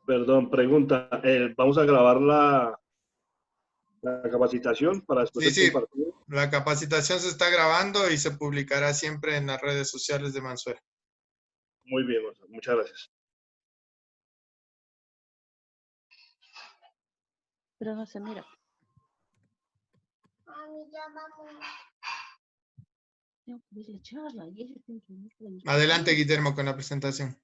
Perdón, pregunta. ¿Vamos a grabar la capacitación para después Sí, ser sí, compartido? la capacitación se está grabando y se publicará siempre en las redes sociales de Mansuera. Muy bien, Gonzalo. Muchas gracias. Pero no se mira. Tengo que ver la charla y ellos tienen que venir para el- Adelante, Guillermo, con la presentación.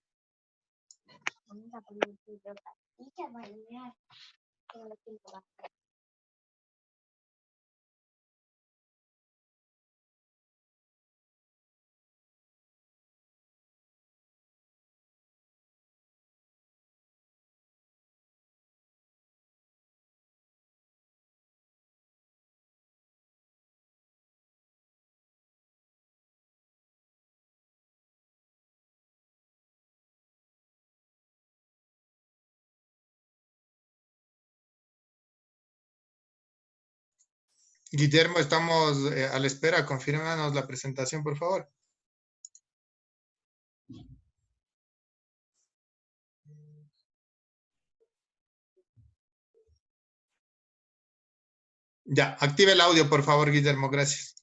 Guillermo, estamos a la espera. Confírmanos la presentación, por favor. Ya, active el audio, por favor, Guillermo. Gracias.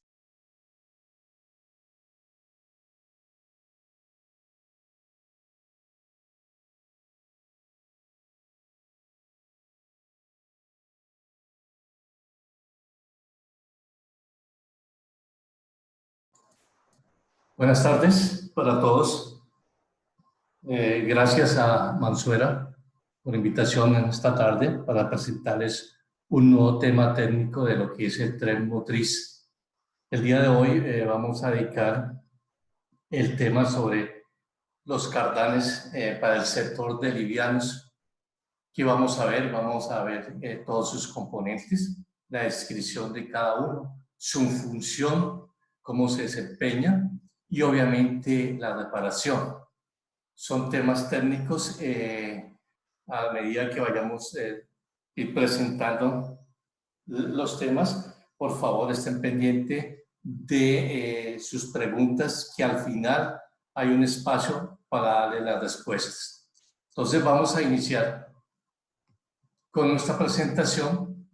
Buenas tardes para todos. Gracias a Mansuera por la invitación en esta tarde para presentarles un nuevo tema técnico de lo que es el tren motriz. El día de hoy vamos a dedicar el tema sobre los cardanes para el sector de livianos. ¿Qué vamos a ver? Vamos a ver todos sus componentes, la descripción de cada uno, su función, cómo se desempeña y obviamente la reparación. Son temas técnicos a medida que vayamos ir presentando los temas. Por favor, estén pendientes de sus preguntas, que al final hay un espacio para darle las respuestas. Entonces vamos a iniciar con nuestra presentación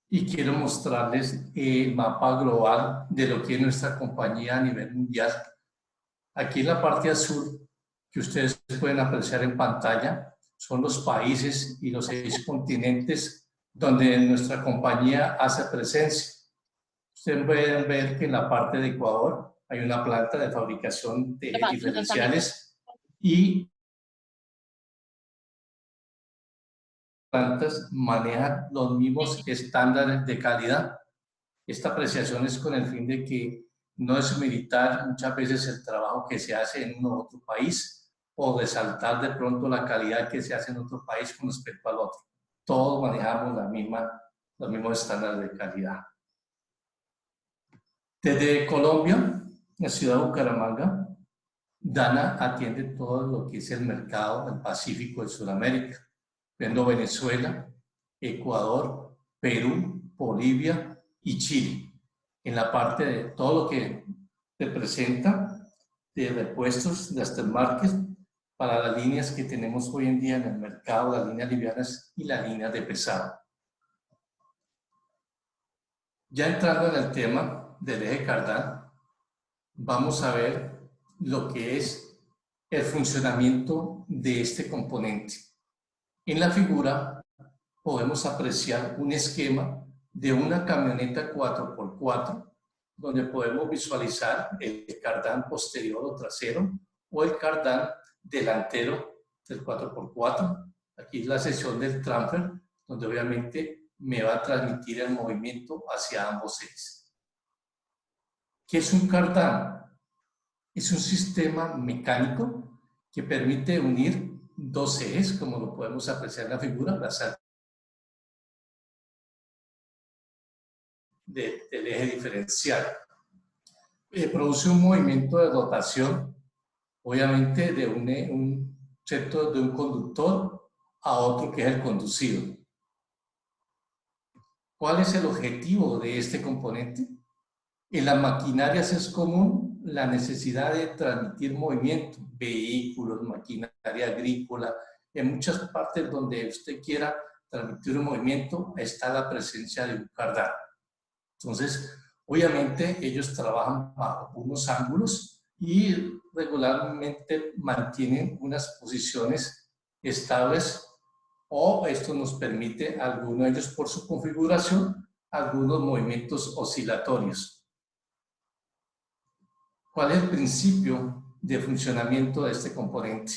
y quiero mostrarles el mapa global de lo que es nuestra compañía a nivel mundial. Aquí en la parte azul, que ustedes pueden apreciar en pantalla, son los países y los 6 continentes donde nuestra compañía hace presencia. Ustedes pueden ver que en la parte de Ecuador hay una planta de fabricación de diferenciales y plantas manejan los mismos estándares de calidad. Esta apreciación es con el fin de que no es militar muchas veces el trabajo que se hace en uno u otro país o resaltar de pronto la calidad que se hace en otro país con respecto al otro. Todos manejamos los mismos estándares de calidad. Desde Colombia, la ciudad de Bucaramanga, Dana atiende todo lo que es el mercado del Pacífico de Sudamérica, viendo Venezuela, Ecuador, Perú, Bolivia y Chile. En la parte de todo lo que representa de repuestos, de aftermarket, para las líneas que tenemos hoy en día en el mercado, las líneas livianas y las líneas de pesado. Ya entrando en el tema del eje cardán, vamos a ver lo que es el funcionamiento de este componente. En la figura podemos apreciar un esquema de una camioneta 4x4, donde podemos visualizar el cardán posterior o trasero o el cardán delantero del 4x4. Aquí es la sección del transfer, donde obviamente me va a transmitir el movimiento hacia ambos ejes. ¿Qué es un cardán? Es un sistema mecánico que permite unir dos ejes, como lo podemos apreciar en la figura, del eje diferencial. Produce un movimiento de rotación, obviamente, de un sector de un conductor a otro que es el conducido. ¿Cuál es el objetivo de este componente? En las maquinarias es común la necesidad de transmitir movimiento, vehículos, maquinaria agrícola, En muchas partes donde usted quiera transmitir un movimiento, está la presencia de un cardán. Entonces, obviamente, ellos trabajan bajo unos ángulos y regularmente mantienen unas posiciones estables, o esto nos permite, algunos de ellos por su configuración, algunos movimientos oscilatorios. ¿Cuál es el principio de funcionamiento de este componente?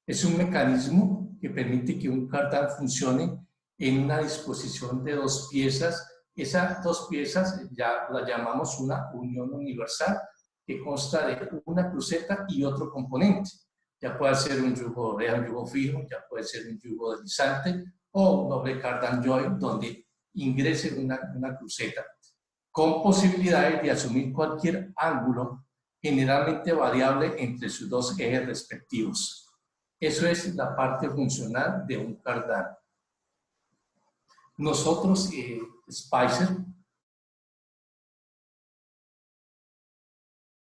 Es un mecanismo que permite que un cardán funcione en una disposición de dos piezas. Esas dos piezas ya la llamamos una unión universal, que consta de una cruceta y otro componente. Ya puede ser un yugo real, un yugo fijo, ya puede ser un yugo deslizante o un doble cardán joint donde ingrese una cruceta, con posibilidades de asumir cualquier ángulo, generalmente variable entre sus dos ejes respectivos. Eso es la parte funcional de un cardán. Nosotros, Spicer,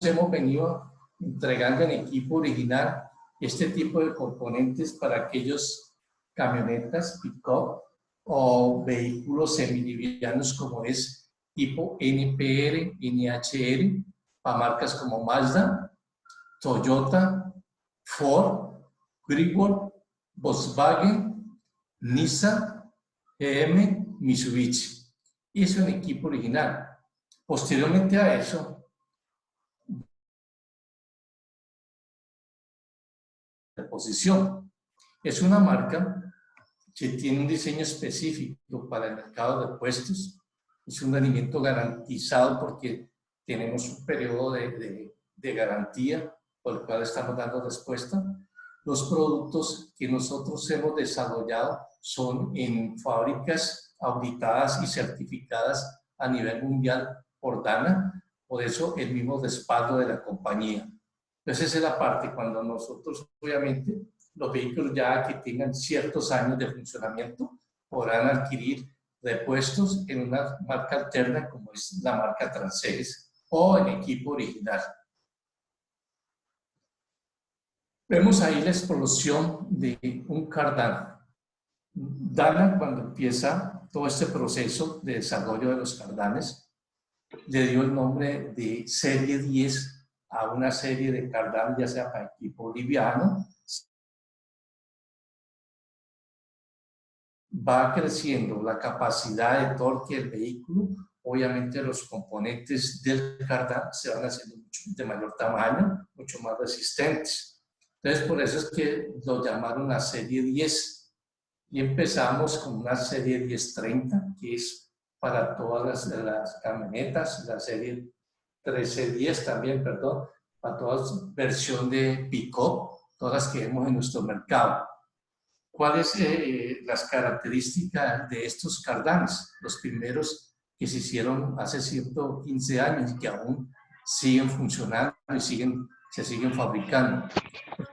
hemos venido entregando en equipo original este tipo de componentes para aquellos camionetas, pick-up o vehículos semilivianos como es tipo NPR, NHR, para marcas como Mazda, Toyota, Ford, Greenwood, Volkswagen, Nissan, GM, Mitsubishi. Y es un equipo original. Posteriormente a eso, posición. Es una marca que tiene un diseño específico para el mercado de puestos. Es un rendimiento garantizado porque tenemos un periodo de garantía por el cual estamos dando respuesta. Los productos que nosotros hemos desarrollado son en fábricas auditadas y certificadas a nivel mundial por Dana, por eso el mismo respaldo de la compañía. Entonces esa es la parte cuando nosotros, obviamente, los vehículos ya que tengan ciertos años de funcionamiento podrán adquirir repuestos en una marca alterna como es la marca Transeres o el equipo original. Vemos ahí la explosión de un cardán. Dana, cuando empieza todo este proceso de desarrollo de los cardanes, le dio el nombre de Serie 10 a una serie de cardanes, ya sea para equipo liviano. Va creciendo la capacidad de torque del vehículo, obviamente los componentes del cardán se van haciendo de mayor tamaño, mucho más resistentes. Entonces, por eso es que lo llamaron la serie 10. Y empezamos con una serie 1030, que es para todas las camionetas, la serie 1310 también, perdón, para todas versión de pick-up, todas las que vemos en nuestro mercado. ¿Cuáles las características de estos cardanes? Los primeros que se hicieron hace 115 años y que aún siguen funcionando y se siguen fabricando.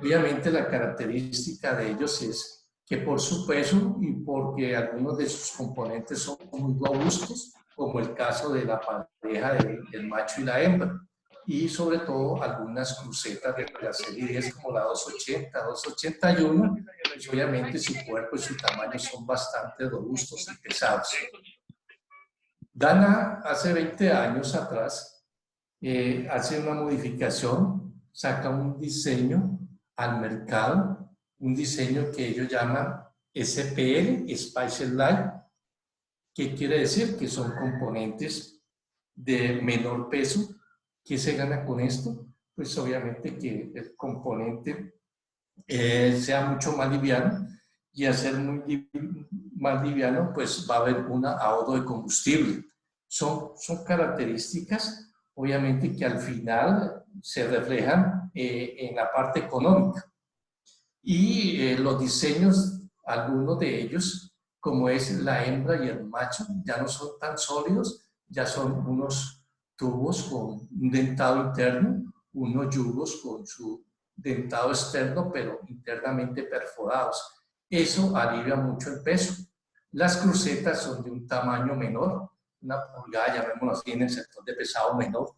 Obviamente la característica de ellos es que por su peso y porque algunos de sus componentes son muy robustos, como el caso de la pareja del macho y la hembra, y sobre todo algunas crucetas de la serie 10 como la 280, 281, y obviamente su cuerpo y su tamaño son bastante robustos y pesados. Dana hace 20 años atrás hace una modificación, saca un diseño al mercado, un diseño que ellos llaman SPL, Spicer Line. ¿Qué quiere decir? Que son componentes de menor peso. ¿Qué se gana con esto? Pues obviamente que el componente sea mucho más liviano, y al ser más liviano, pues va a haber un ahorro de combustible. Son características, obviamente, que al final se reflejan en la parte económica. Y los diseños, algunos de ellos, como es la hembra y el macho, ya no son tan sólidos, ya son unos tubos con un dentado interno, unos yugos con su dentado externo, pero internamente perforados. Eso alivia mucho el peso. Las crucetas son de un tamaño menor, una pulgada, llamémoslo así, en el sector de pesado menor,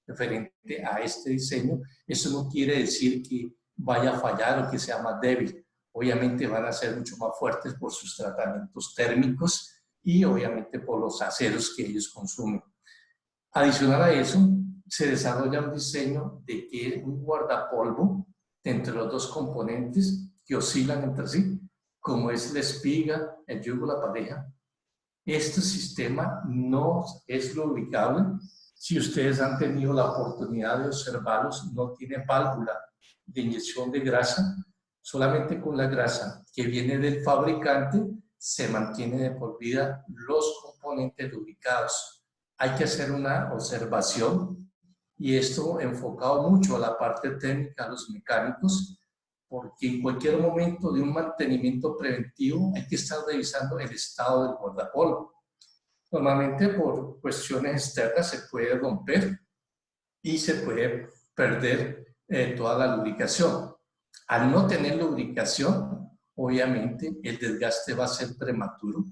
referente a este diseño. Eso no quiere decir que vaya a fallar o que sea más débil. obviamente van a ser mucho más fuertes por sus tratamientos térmicos y obviamente por los aceros que ellos consumen. Adicional a eso, se desarrolla un diseño de que un guardapolvo entre los dos componentes que oscilan entre sí, como es la espiga, el yugo, la pareja. Este sistema no es lubricable. Si ustedes han tenido la oportunidad de observarlos, no tiene válvula de inyección de grasa. Solamente con la grasa que viene del fabricante se mantiene de por vida los componentes lubricados. Hay que hacer una observación y esto enfocado mucho a la parte técnica, a los mecánicos, porque en cualquier momento de un mantenimiento preventivo hay que estar revisando el estado del guardapolvo. Normalmente por cuestiones externas se puede romper y se puede perder toda la lubricación. Al no tener lubricación, obviamente el desgaste va a ser prematuro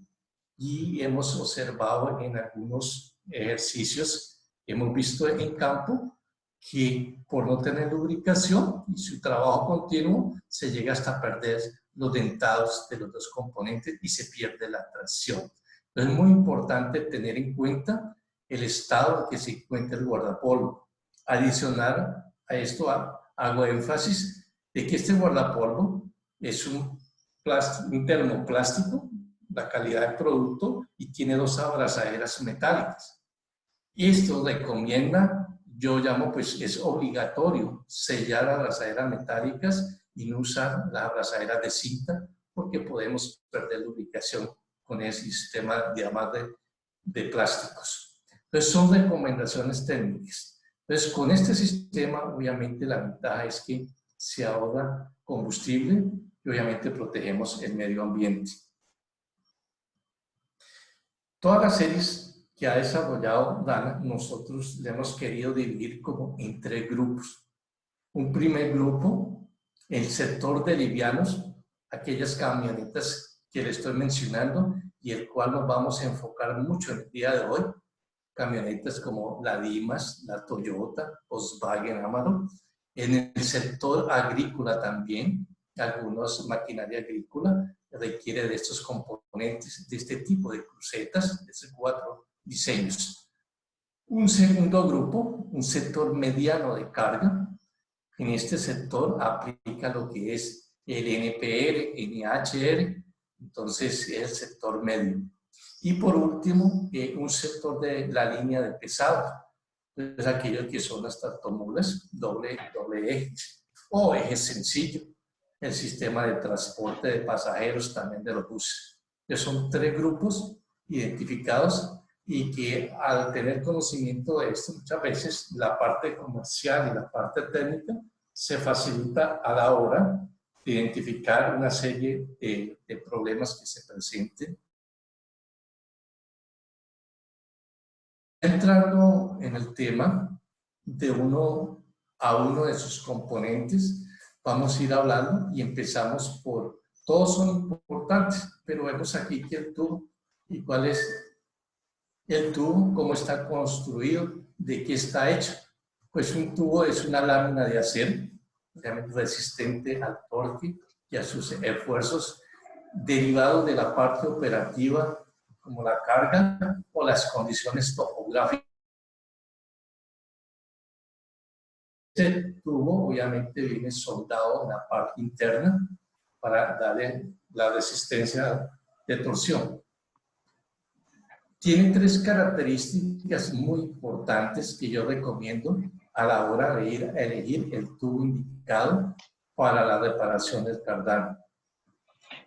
y hemos observado en algunos ejercicios, hemos visto en campo que por no tener lubricación y su trabajo continuo se llega hasta perder los dentados de los dos componentes y se pierde la tracción. Entonces es muy importante tener en cuenta el estado en que se encuentra el guardapolvo. Adicional a esto hago énfasis de que este guardapolvo es un termoplástico, la calidad del producto, y tiene dos abrazaderas metálicas. Esto recomienda, yo llamo, pues es obligatorio sellar las abrazaderas metálicas y no usar las abrazaderas de cinta porque podemos perder lubricación con ese sistema de plásticos. Entonces son recomendaciones técnicas. Entonces con este sistema obviamente la ventaja es que se ahorra combustible y obviamente protegemos el medio ambiente. Todas las series que ha desarrollado Dana, nosotros le hemos querido dividir como en tres grupos. Un primer grupo, el sector de livianos, aquellas camionetas que le estoy mencionando y el cual nos vamos a enfocar mucho en el día de hoy. Camionetas como la Dimas, la Toyota, Volkswagen, Amarok. En el sector agrícola también, algunas maquinaria agrícola requiere de estos componentes, de este tipo de crucetas, de estos 4 diseños. Un segundo grupo, un sector mediano de carga. En este sector aplica lo que es el NPR, NHR, entonces es el sector medio. Y por último, un sector de la línea de pesado, es aquellos que son las tractomulas doble eje o eje sencillo, el sistema de transporte de pasajeros también de los buses. Entonces son 3 grupos identificados y que al tener conocimiento de esto, muchas veces la parte comercial y la parte técnica se facilita a la hora de identificar una serie de problemas que se presenten. Entrando en el tema de uno a uno de sus componentes, vamos a ir hablando y empezamos por, todos son importantes, pero vemos aquí que el tubo, y cuál es el tubo, cómo está construido, de qué está hecho. Pues un tubo es una lámina de acero, resistente al torque y a sus esfuerzos derivados de la parte operativa, como la carga o las condiciones topográficas. Este tubo obviamente viene soldado en la parte interna para darle la resistencia de torsión. Tiene 3 características muy importantes que yo recomiendo a la hora de ir a elegir el tubo indicado para la reparación del cardán.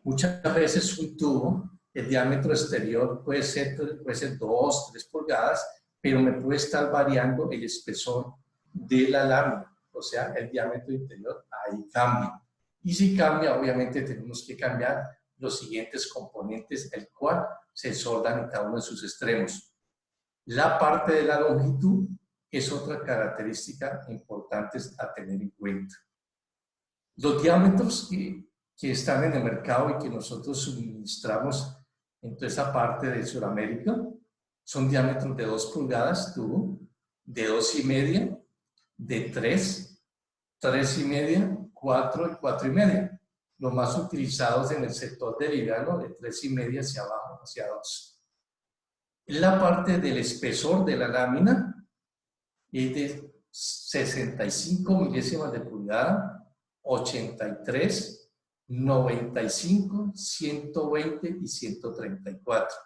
Muchas veces un tubo, el diámetro exterior puede ser 2, 3 pulgadas, pero me puede estar variando el espesor de la lámina, o sea, el diámetro interior, ahí cambia. Y si cambia, obviamente tenemos que cambiar los siguientes componentes, el cual se soldan en cada uno de sus extremos. La parte de la longitud es otra característica importante a tener en cuenta. Los diámetros que están en el mercado y que nosotros suministramos en toda esa parte de Sudamérica son diámetros de 2 pulgadas tubo, de 2,5, de 3, 3,5, 4 y 4,5. los más utilizados en el sector de liviano, de 3,5 hacia abajo, hacia 2. La parte del espesor de la lámina es de 65 milésimas de pulgada, 83, 95, 120 y 134.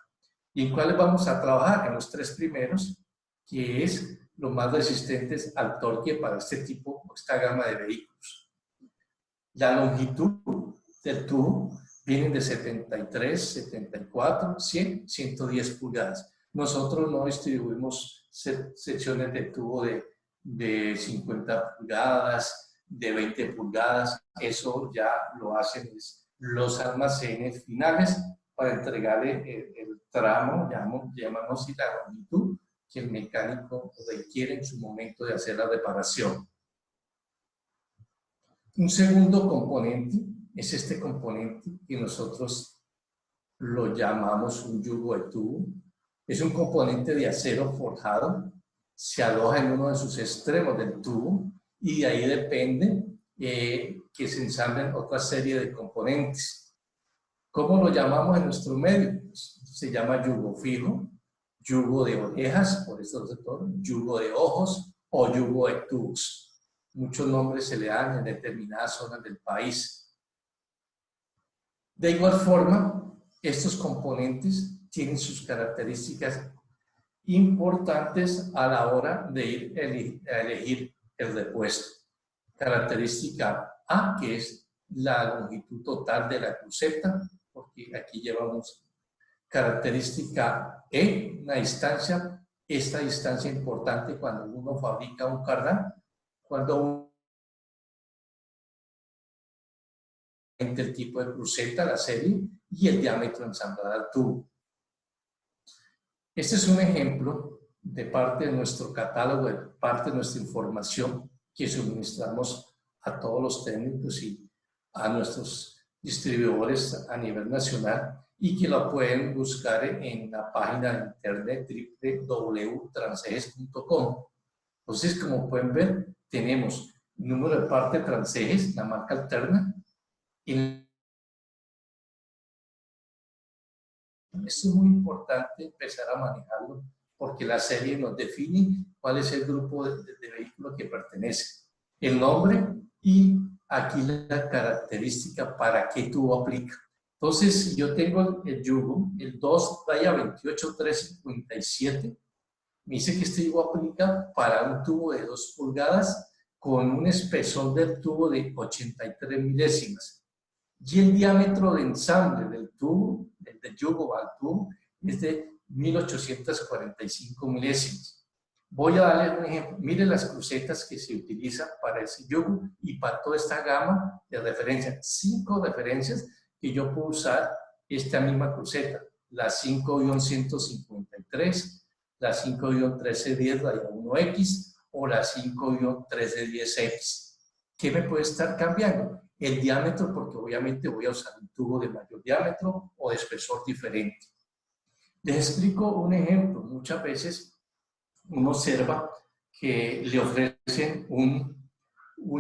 ¿Y en cuáles vamos a trabajar? En los 3 primeros, que es los más resistentes al torque para este tipo, esta gama de vehículos. La longitud del tubo viene de 73, 74, 100, 110 pulgadas. Nosotros no distribuimos secciones de tubo de 50 pulgadas, de 20 pulgadas. Eso ya lo hacen los almacenes finales para entregarle el tramo, llamamos la longitud que el mecánico requiere en su momento de hacer la reparación. Un segundo componente es este componente que nosotros lo llamamos un yugo de tubo. Es un componente de acero forjado, se aloja en uno de sus extremos del tubo y de ahí depende que se ensamblen otra serie de componentes. ¿Cómo lo llamamos en nuestro medio? Pues, se llama yugo fijo, yugo de orejas, por este sector, yugo de ojos o yugo de tubos. Muchos nombres se le dan en determinadas zonas del país. De igual forma, estos componentes tienen sus características importantes a la hora de ir a elegir el repuesto. Característica A, que es la longitud total de la cruceta, porque aquí llevamos característica E, una distancia. Esta distancia es importante cuando uno fabrica un cardán, cuando el tipo de cruceta, la serie, y el diámetro ensamblado al tubo. Este es un ejemplo de parte de nuestro catálogo, de parte de nuestra información que suministramos a todos los técnicos y a nuestros distribuidores a nivel nacional y que lo pueden buscar en la página de internet www.transejes.com. Entonces, como pueden ver, tenemos número de parte Transejes, la marca alterna. Esto es muy importante empezar a manejarlo porque la serie nos define cuál es el grupo de vehículo que pertenece, el nombre y aquí la característica para qué tubo aplica. Entonces, yo tengo el yugo, el 2 raya 28357, me dice que este yugo aplica para un tubo de 2 pulgadas con un espesor del tubo de 83 milésimas. Y el diámetro de ensamble del tubo, del yugo al tubo, es de 1845 milésimas. Voy a darle un ejemplo. Miren las crucetas que se utilizan para ese yugo y para toda esta gama de referencias. 5 referencias que yo puedo usar esta misma cruceta. La 5-153, la 5-1310-1X o la 5-1310X. ¿Qué me puede estar cambiando? El diámetro, porque obviamente voy a usar un tubo de mayor diámetro o de espesor diferente. Les explico un ejemplo. Muchas veces uno observa que le ofrecen un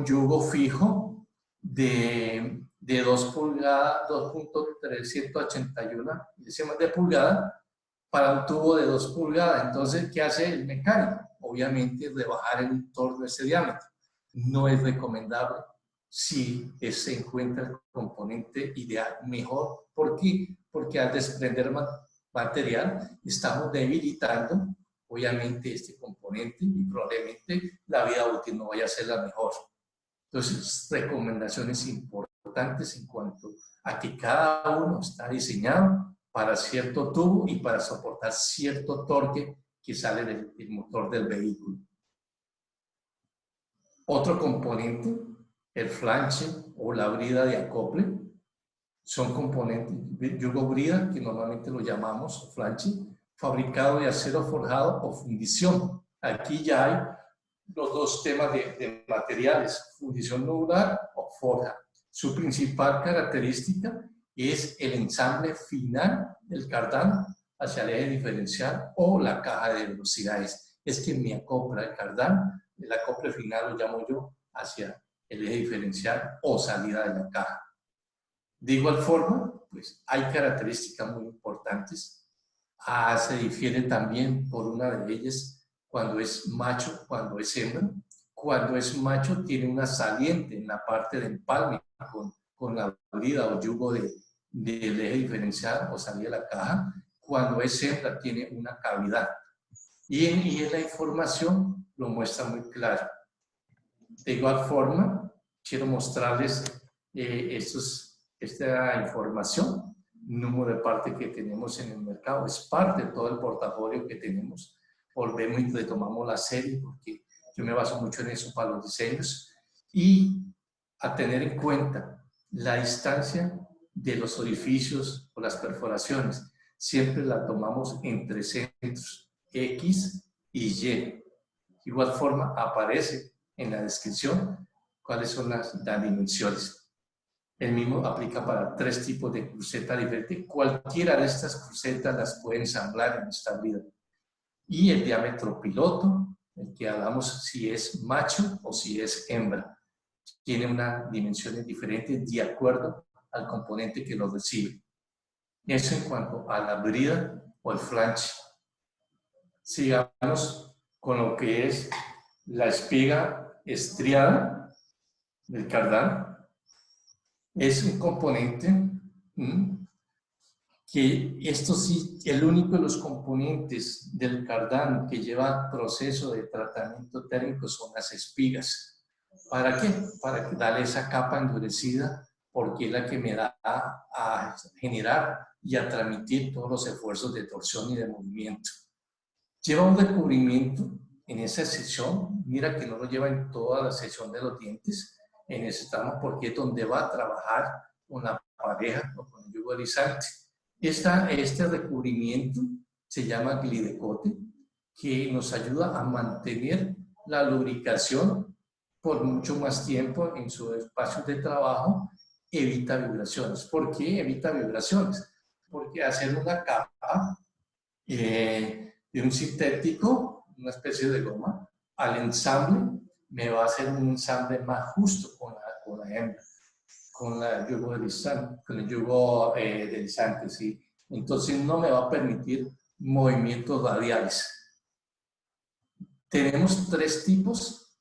yugo fijo de 2 pulgadas, 2.381 milésimas de pulgada para un tubo de 2 pulgadas. Entonces, ¿qué hace el mecánico? Obviamente rebajar el torno de ese diámetro. No es recomendable si se encuentra el componente ideal mejor. ¿Por qué? Porque al desprender material estamos debilitando obviamente este componente y probablemente la vida útil no vaya a ser la mejor. Entonces, recomendaciones importantes en cuanto a que cada uno está diseñado para cierto tubo y para soportar cierto torque que sale del motor del vehículo. Otro componente, el flanche o la brida de acople, son componentes, yugo brida, que normalmente lo llamamos flanche, fabricado de acero forjado o fundición. Aquí ya hay los dos temas de materiales, fundición nodular o forja. Su principal característica es el ensamble final del cardán hacia el eje diferencial o la caja de velocidades. Es que me acopla el cardán, el acople final lo llamo yo, hacia el eje diferencial o salida de la caja. De igual forma, pues hay características muy importantes. Se difiere también por una de ellas cuando es macho, cuando es hembra. Cuando es macho tiene una saliente en la parte del empalme con la brida o yugo del eje diferencial o salida de la caja. Cuando es hembra tiene una cavidad. Y en la información lo muestra muy claro. De igual forma, quiero mostrarles esta información. Número de parte que tenemos en el mercado es parte de todo el portafolio que tenemos. Volvemos y retomamos la serie porque yo me baso mucho en eso para los diseños. Y a tener en cuenta la distancia de los orificios o las perforaciones. Siempre la tomamos entre centros X y Y. De igual forma aparece en la descripción cuáles son las dimensiones. El mismo aplica para 3 tipos de cruceta diferentes. Cualquiera de estas crucetas las pueden ensamblar en esta vida. Y el diámetro piloto, el que hablamos si es macho o si es hembra. Tiene unas dimensiones diferentes de acuerdo al componente que lo recibe. Eso en cuanto a la brida o el flange. Sigamos con lo que es la espiga estriada del cardán. Es un componente que esto sí, el único de los componentes del cardán que lleva proceso de tratamiento térmico son las espigas. ¿Para qué? Para darle esa capa endurecida, porque es la que me da a generar y a transmitir todos los esfuerzos de torsión y de movimiento. Lleva un recubrimiento en esa sección, mira que no lo lleva en toda la sección de los dientes, en ese tramo, porque es donde va a trabajar con la pareja o con el yugo erizante. Este recubrimiento se llama glidecote, que nos ayuda a mantener la lubricación por mucho más tiempo en sus espacios de trabajo, evita vibraciones. ¿Por qué evita vibraciones? Porque hacer una capa de un sintético, una especie de goma, al ensamble me va a hacer un ensamble más justo con la hembra, con el yugo deslizante, ¿sí? Entonces no me va a permitir movimientos radiales. Tenemos 3 tipos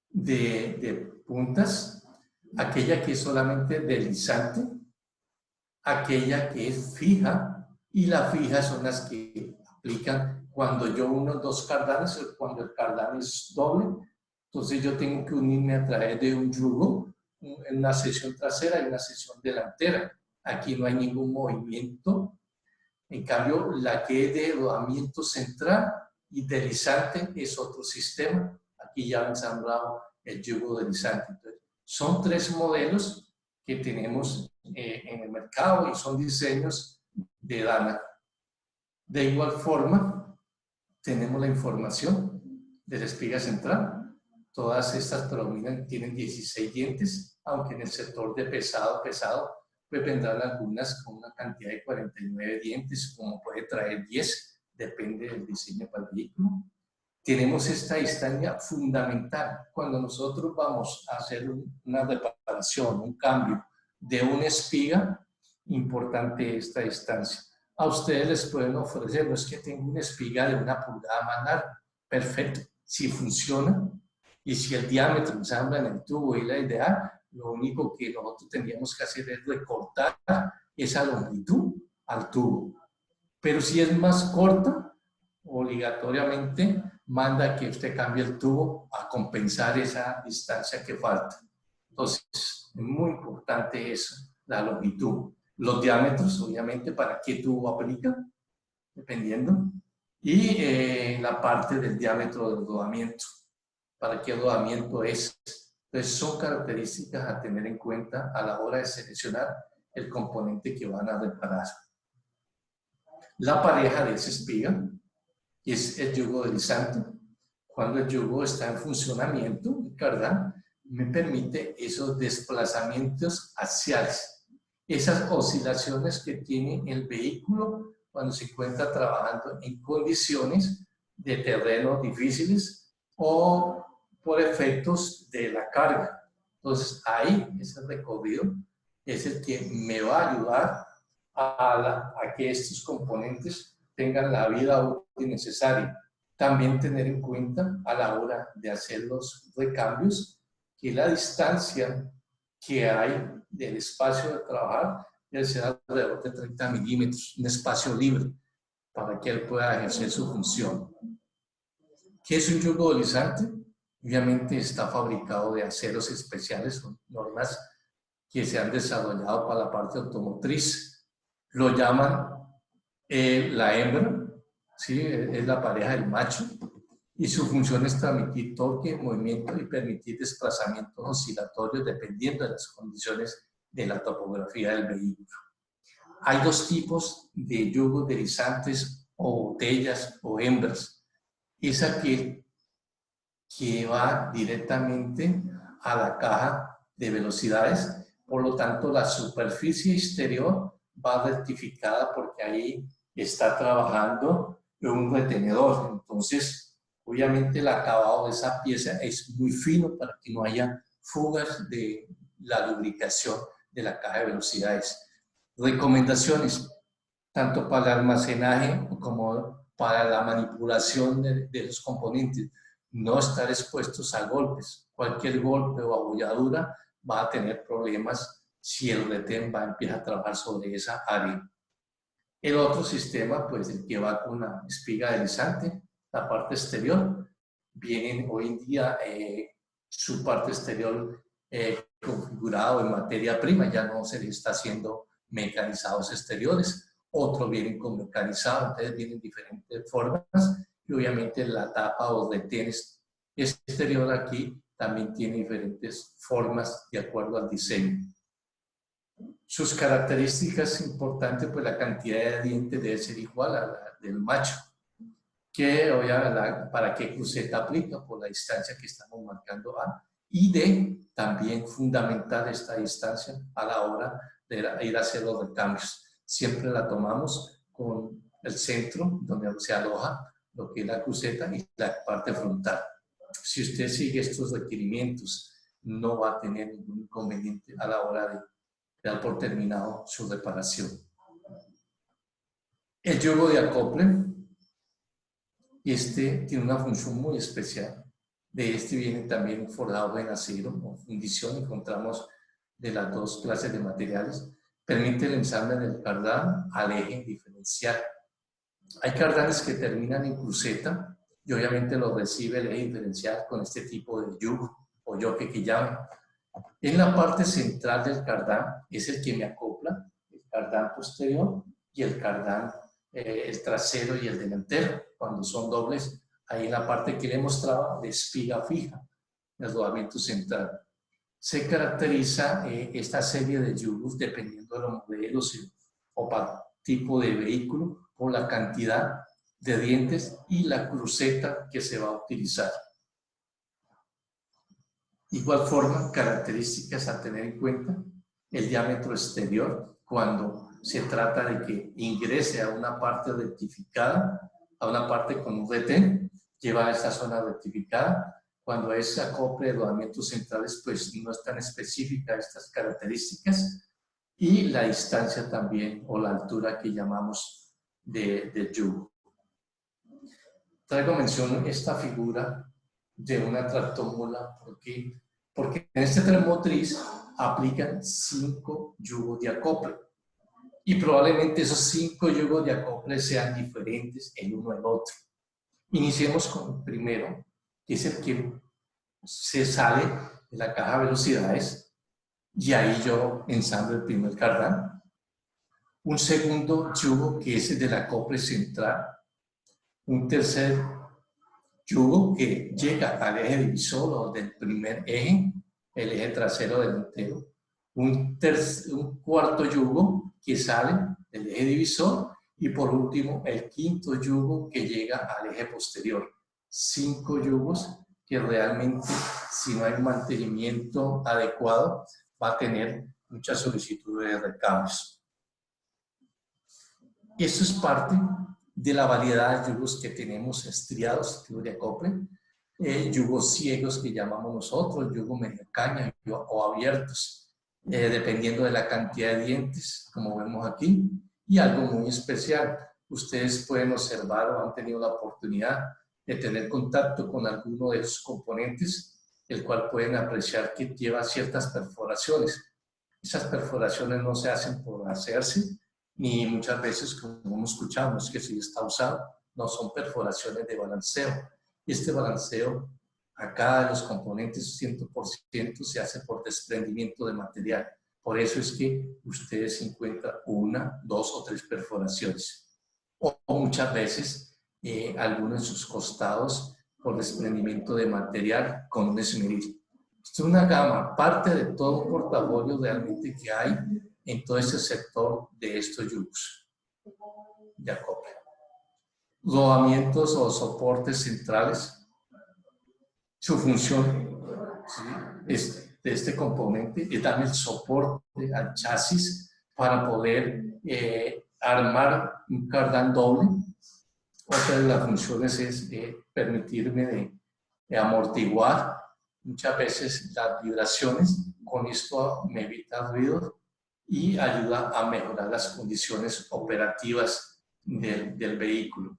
de puntas: aquella que es solamente deslizante, aquella que es fija, y las fijas son las que aplican cuando yo uno 2 cardanes, cuando el cardán es doble. Entonces yo tengo que unirme a través de un yugo en una sección trasera y una sección delantera. Aquí no hay ningún movimiento. En cambio, la que es de rodamiento central y deslizante es otro sistema. Aquí ya han ensamblado el yugo deslizante. Entonces, son 3 modelos que tenemos en el mercado y son diseños de Dana. De igual forma, tenemos la información de la espiga central. Todas estas predominan, tienen 16 dientes, aunque en el sector de pesado, pues vendrán algunas con una cantidad de 49 dientes, como puede traer 10, depende del diseño para el vehículo. Tenemos esta distancia fundamental. Cuando nosotros vamos a hacer una reparación, un cambio de una espiga, importante esta distancia. A ustedes les pueden ofrecer, no es que tengo una espiga de 1 pulgada más larga. Perfecto, si funciona y si el diámetro ensambla en el tubo y la idea, lo único que nosotros tendríamos que hacer es recortar esa longitud al tubo. Pero si es más corta, obligatoriamente manda que usted cambie el tubo a compensar esa distancia que falta. Entonces, es muy importante eso, la longitud. Los diámetros, obviamente, para qué tubo aplica, dependiendo. Y la parte del diámetro del rodamiento, para qué rodamiento es. Entonces, son características a tener en cuenta a la hora de seleccionar el componente que van a reparar. La pareja de esa espiga es el yugo deslizante. Cuando el yugo está en funcionamiento, el cardán me permite esos desplazamientos axiales, esas oscilaciones que tiene el vehículo cuando se encuentra trabajando en condiciones de terreno difíciles o por efectos de la carga. Entonces, ahí ese recorrido es el que me va a ayudar a que estos componentes tengan la vida útil necesaria. También tener en cuenta a la hora de hacer los recambios que la distancia que hay del espacio de trabajar debe ser alrededor de 30 milímetros, un espacio libre para que él pueda ejercer su función. ¿Qué es un yugo deslizante? Obviamente está fabricado de aceros especiales, son normas que se han desarrollado para la parte automotriz. Lo llaman la hembra, ¿sí? Es la pareja del macho, y su función es transmitir torque, movimiento y permitir desplazamientos oscilatorios dependiendo de las condiciones de la topografía del vehículo. Hay dos tipos de yugos deslizantes o botellas o hembras. Es aquel que va directamente a la caja de velocidades, por lo tanto la superficie exterior va rectificada porque ahí está trabajando un retenedor. Entonces, obviamente el acabado de esa pieza es muy fino para que no haya fugas de la lubricación de la caja de velocidades. Recomendaciones, tanto para el almacenaje como para la manipulación de los componentes. No estar expuestos a golpes. Cualquier golpe o abolladura va a tener problemas si el retén empieza a trabajar sobre esa área. El otro sistema, pues el que va con la espiga deslizante, la parte exterior, vienen hoy en día su parte exterior configurado en materia prima, ya no se le está haciendo mecanizados exteriores, otros vienen con mecanizado, entonces vienen diferentes formas, y obviamente la tapa o retén exterior aquí también tiene diferentes formas de acuerdo al diseño. Sus características importantes, pues la cantidad de dientes debe ser igual a la del macho, que obviamente para qué cruceta aplica por la distancia que estamos marcando A, y D, también fundamental esta distancia a la hora de ir a hacer los recambios. Siempre la tomamos con el centro donde se aloja lo que es la cruceta y la parte frontal. Si usted sigue estos requerimientos, no va a tener ningún inconveniente a la hora de dar por terminado su reparación. El yugo de acople, tiene una función muy especial. De viene también forjado en acero o fundición, encontramos de las dos clases de materiales. Permite el ensamble del cardán al eje diferencial. Hay cardanes que terminan en cruceta y obviamente lo recibe el eje diferencial con este tipo de yugo o yoke que llaman. En la parte central del cardán es el que me acopla, el cardán posterior y el cardán, el trasero y el delantero. Cuando son dobles, ahí en la parte que le mostraba de espiga fija, el rodamiento central. Se caracteriza esta serie de yugos, dependiendo de los modelos o para tipo de vehículo, por la cantidad de dientes y la cruceta que se va a utilizar. Igual forma, características a tener en cuenta: el diámetro exterior, cuando se trata de que ingrese a una parte rectificada, a una parte con un retén, lleva a esta zona rectificada. Cuando es acople de rodamientos centrales, pues no es tan específica estas características, y la distancia también, o la altura que llamamos del yugo. Traigo mención esta figura de una tractómula, porque en este tren motriz aplican 5 yugos de acople, y probablemente esos 5 yugos de acople sean diferentes el uno del otro. Iniciemos con el primero, que es el que se sale de la caja de velocidades, y ahí yo ensamblo el primer cardán. Un segundo yugo, que es el del acople central. Un tercer yugo que llega al eje divisor o del primer eje, el eje trasero delantero. Un cuarto yugo que sale del eje divisor, y por último el quinto yugo que llega al eje posterior. 5 yugos que realmente, si no hay un mantenimiento adecuado, va a tener muchas solicitudes de recambios. Esto es parte de la variedad de yugos que tenemos estriados, yugos de acople, yugos ciegos que llamamos nosotros, yugos media caña o abiertos. dependiendo de la cantidad de dientes, como vemos aquí. Y algo muy especial, ustedes pueden observar o han tenido la oportunidad de tener contacto con alguno de esos componentes, el cual pueden apreciar que lleva ciertas perforaciones. Esas perforaciones no se hacen por hacerse, ni muchas veces, como escuchamos, que si está usado, no son perforaciones de balanceo. Y este balanceo, acá de los componentes 100% se hace por desprendimiento de material. Por eso es que ustedes encuentran 1, 2 o 3 perforaciones. O muchas veces, algunos de sus costados por desprendimiento de material con un esmeril. Esto es una gama, parte de todo un portafolio realmente que hay en todo este sector de estos yugos de acopio. Rodamientos o soportes centrales. Su función, ¿sí?, es de este componente es dar el soporte al chasis para poder armar un cardán doble. Otra de las funciones es permitirme de amortiguar muchas veces las vibraciones. Con esto me evita ruido y ayuda a mejorar las condiciones operativas del vehículo.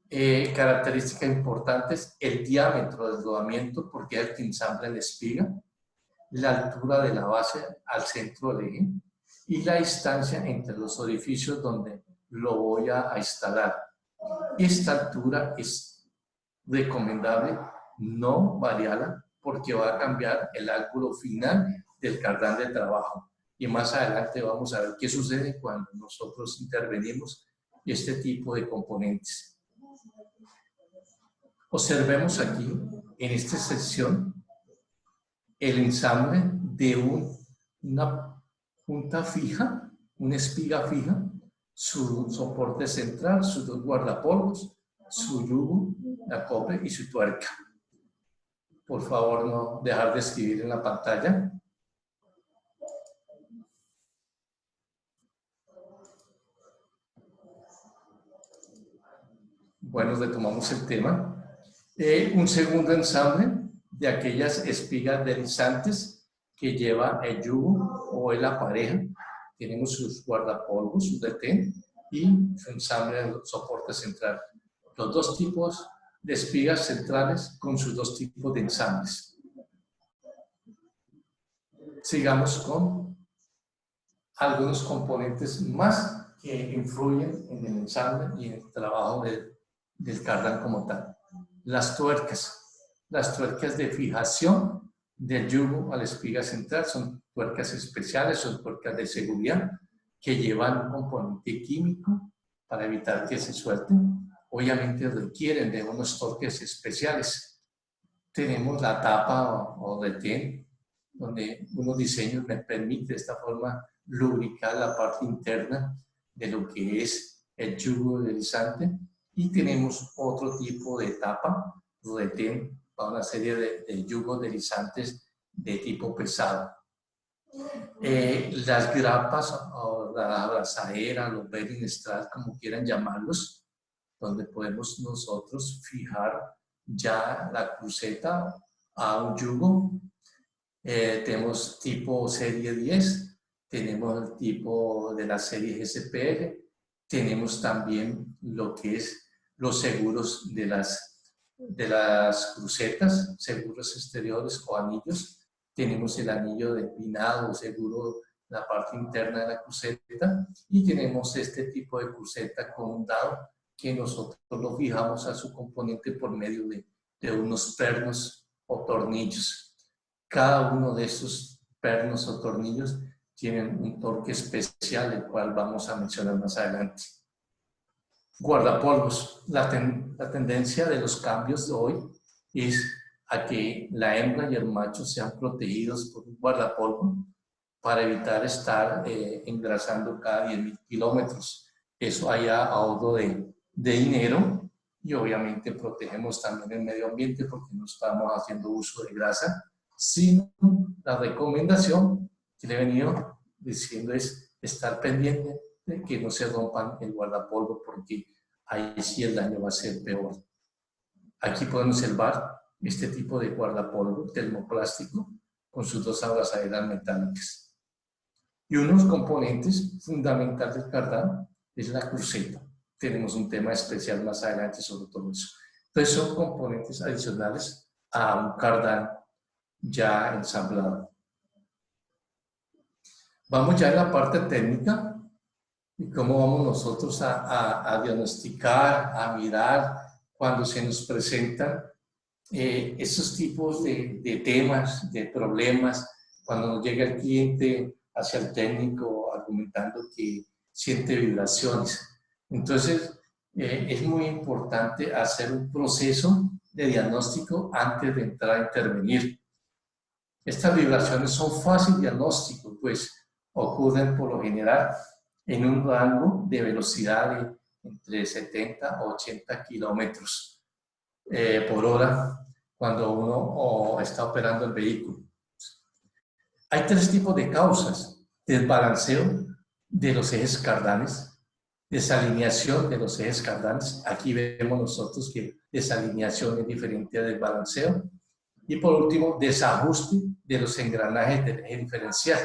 Características importantes: el diámetro del rodamiento, porque es el que ensambla la espiga, la altura de la base al centro del eje y la distancia entre los orificios donde lo voy a instalar. Esta altura es recomendable no variarla porque va a cambiar el ángulo final del cardán de trabajo. Y más adelante vamos a ver qué sucede cuando nosotros intervenimos este tipo de componentes. Observemos aquí, en esta sección, el ensamble de una punta fija, una espiga fija, su soporte central, sus 2 guardapolvos, su yugo, la acople y su tuerca. Por favor, no dejar de escribir en la pantalla. Bueno, retomamos el tema. Un segundo ensamble de aquellas espigas deslizantes que lleva el yugo o la pareja. Tenemos sus guardapolvos, su detén y su ensamble de soporte central. Los 2 tipos de espigas centrales con sus 2 tipos de ensambles. Sigamos con algunos componentes más que influyen en el ensamble y en el trabajo del cardán como tal. Las tuercas de fijación del yugo a la espiga central son tuercas especiales, son tuercas de seguridad que llevan un componente químico para evitar que se suelten. Obviamente requieren de unos torques especiales. Tenemos la tapa o retén, donde unos diseños me permiten de esta forma lubricar la parte interna de lo que es el yugo deslizante. Y tenemos otro tipo de tapa, retén, para una serie de yugos deslizantes de tipo pesado. Las grapas o la abrazadera, los bearing straps, como quieran llamarlos, donde podemos nosotros fijar ya la cruceta a un yugo. Tenemos tipo serie 10, tenemos el tipo de la serie SPL, tenemos también lo que es los seguros de las crucetas, seguros exteriores o anillos. Tenemos el anillo de pinado, seguro la parte interna de la cruceta, y tenemos este tipo de cruceta con un dado que nosotros lo fijamos a su componente por medio de unos pernos o tornillos. Cada uno de esos pernos o tornillos tienen un torque especial, el cual vamos a mencionar más adelante. Guardapolvos. La tendencia de los cambios de hoy es a que la hembra y el macho sean protegidos por un guardapolvo para evitar estar engrasando cada 10.000 kilómetros. Eso haya ahorro de dinero y obviamente protegemos también el medio ambiente porque no estamos haciendo uso de grasa, sino la recomendación que le he venido diciendo es estar pendiente de que no se rompan el guardapolvo porque ahí sí el daño va a ser peor. Aquí podemos observar este tipo de guardapolvo termoplástico con sus dos abrazaderas metálicas. Y unos componentes fundamentales del cardán es la cruceta. Tenemos un tema especial más adelante sobre todo eso. Entonces son componentes adicionales a un cardán ya ensamblado. Vamos ya en la parte técnica y cómo vamos nosotros a diagnosticar, a mirar cuando se nos presentan esos tipos de temas, de problemas, cuando nos llega el cliente hacia el técnico argumentando que siente vibraciones. Entonces, es muy importante hacer un proceso de diagnóstico antes de entrar a intervenir. Estas vibraciones son fácil diagnóstico, pues ocurren por lo general en un rango de velocidad de entre 70 a 80 kilómetros por hora cuando uno está operando el vehículo. Hay tres tipos de causas: desbalanceo de los ejes cardanes, desalineación de los ejes cardanes. Aquí vemos nosotros que desalineación es diferente a desbalanceo. Y por último, desajuste de los engranajes del eje diferencial,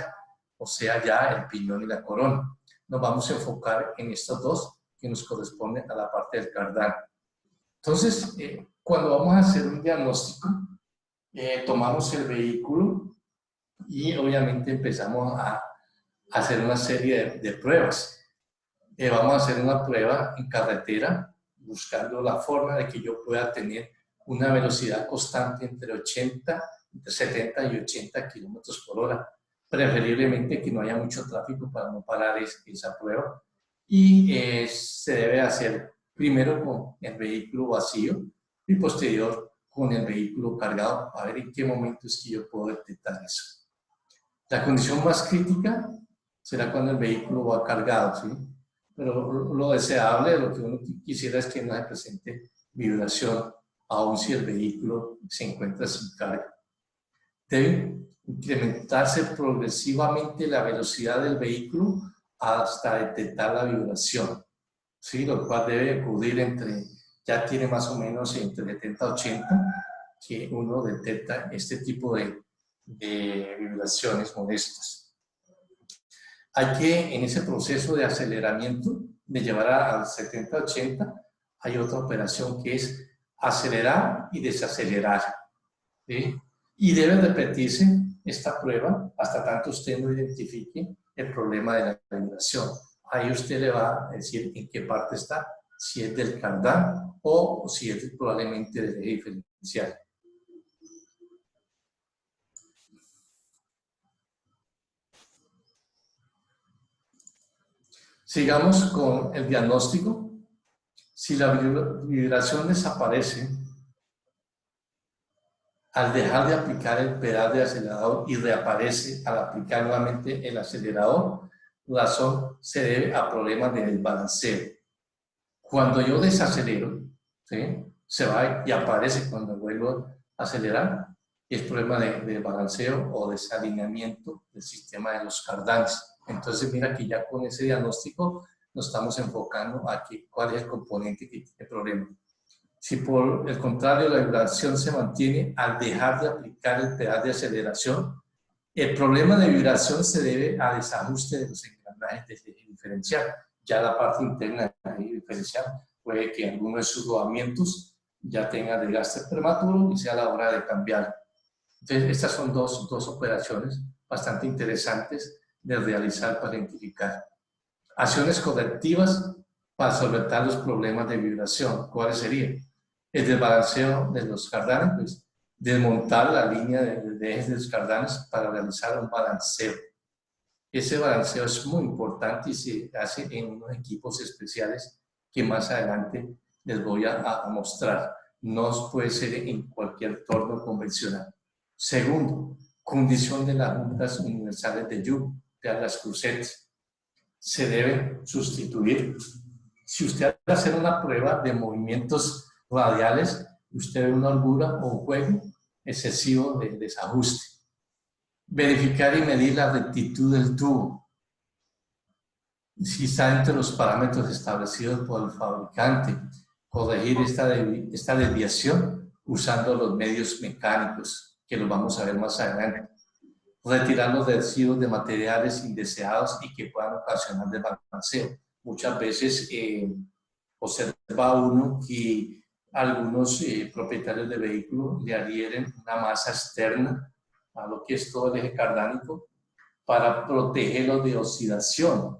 o sea, ya el piñón y la corona. Nos vamos a enfocar en estos dos que nos corresponden a la parte del cardán. Entonces, cuando vamos a hacer un diagnóstico, tomamos el vehículo y obviamente empezamos a hacer una serie de pruebas. Vamos a hacer una prueba en carretera, buscando la forma de que yo pueda tener una velocidad constante entre 70 y 80 kilómetros por hora. Preferiblemente que no haya mucho tráfico para no parar esa prueba. Y se debe hacer primero con el vehículo vacío y posterior con el vehículo cargado, a ver en qué momento es que yo puedo detectar eso. La condición más crítica será cuando el vehículo va cargado, ¿sí? Pero lo deseable, lo que uno quisiera es que no se presente vibración, aun si el vehículo se encuentra sin carga. Debe incrementarse progresivamente la velocidad del vehículo hasta detectar la vibración, ¿sí? Lo cual debe ocurrir entre, ya tiene más o menos entre 70 y 80, que uno detecta este tipo de vibraciones molestas. Hay que, en ese proceso de aceleramiento, de llevar a 70-80, hay otra operación que es acelerar y desacelerar, ¿sí? Y debe repetirse esta prueba hasta tanto usted no identifique el problema de la vibración. Ahí usted le va a decir en qué parte está, si es del cardán o si es probablemente del eje diferencial. Sigamos con el diagnóstico. Si la vibración desaparece al dejar de aplicar el pedal de acelerador y reaparece al aplicar nuevamente el acelerador, la razón se debe a problemas de desbalanceo. Cuando yo desacelero, ¿sí?, se va y aparece cuando vuelvo a acelerar, es problema de desbalanceo o desalineamiento del sistema de los cardanes. Entonces, mira que ya con ese diagnóstico nos estamos enfocando a cuál es el componente que tiene problema. Si por el contrario la vibración se mantiene al dejar de aplicar el pedal de aceleración, el problema de vibración se debe a desajuste de los engranajes del eje diferencial. Ya la parte interna del eje diferencial puede que alguno de sus rodamientos ya tenga desgaste prematuro y sea la hora de cambiar. Entonces, estas son dos operaciones bastante interesantes de realizar para identificar acciones correctivas para solventar los problemas de vibración. ¿Cuáles serían? El desbalanceo de los cardanes, pues desmontar la línea de ejes de los cardanes para realizar un balanceo. Ese balanceo es muy importante y se hace en unos equipos especiales que más adelante les voy a mostrar. No puede ser en cualquier torno convencional. Segundo, condición de las juntas universales de Young, de las crucetas. Se deben sustituir. Si usted va a hacer una prueba de movimientos radiales, usted ve una holgura o un juego excesivo de desajuste. Verificar y medir la rectitud del tubo. Si está entre los parámetros establecidos por el fabricante, corregir esta desviación usando los medios mecánicos, que los vamos a ver más adelante. retirar los residuos de materiales indeseados y que puedan ocasionar desbalanceo. Muchas veces observa uno que algunos propietarios de vehículos le adhieren una masa externa a lo que es todo el eje cardánico para protegerlo de oxidación,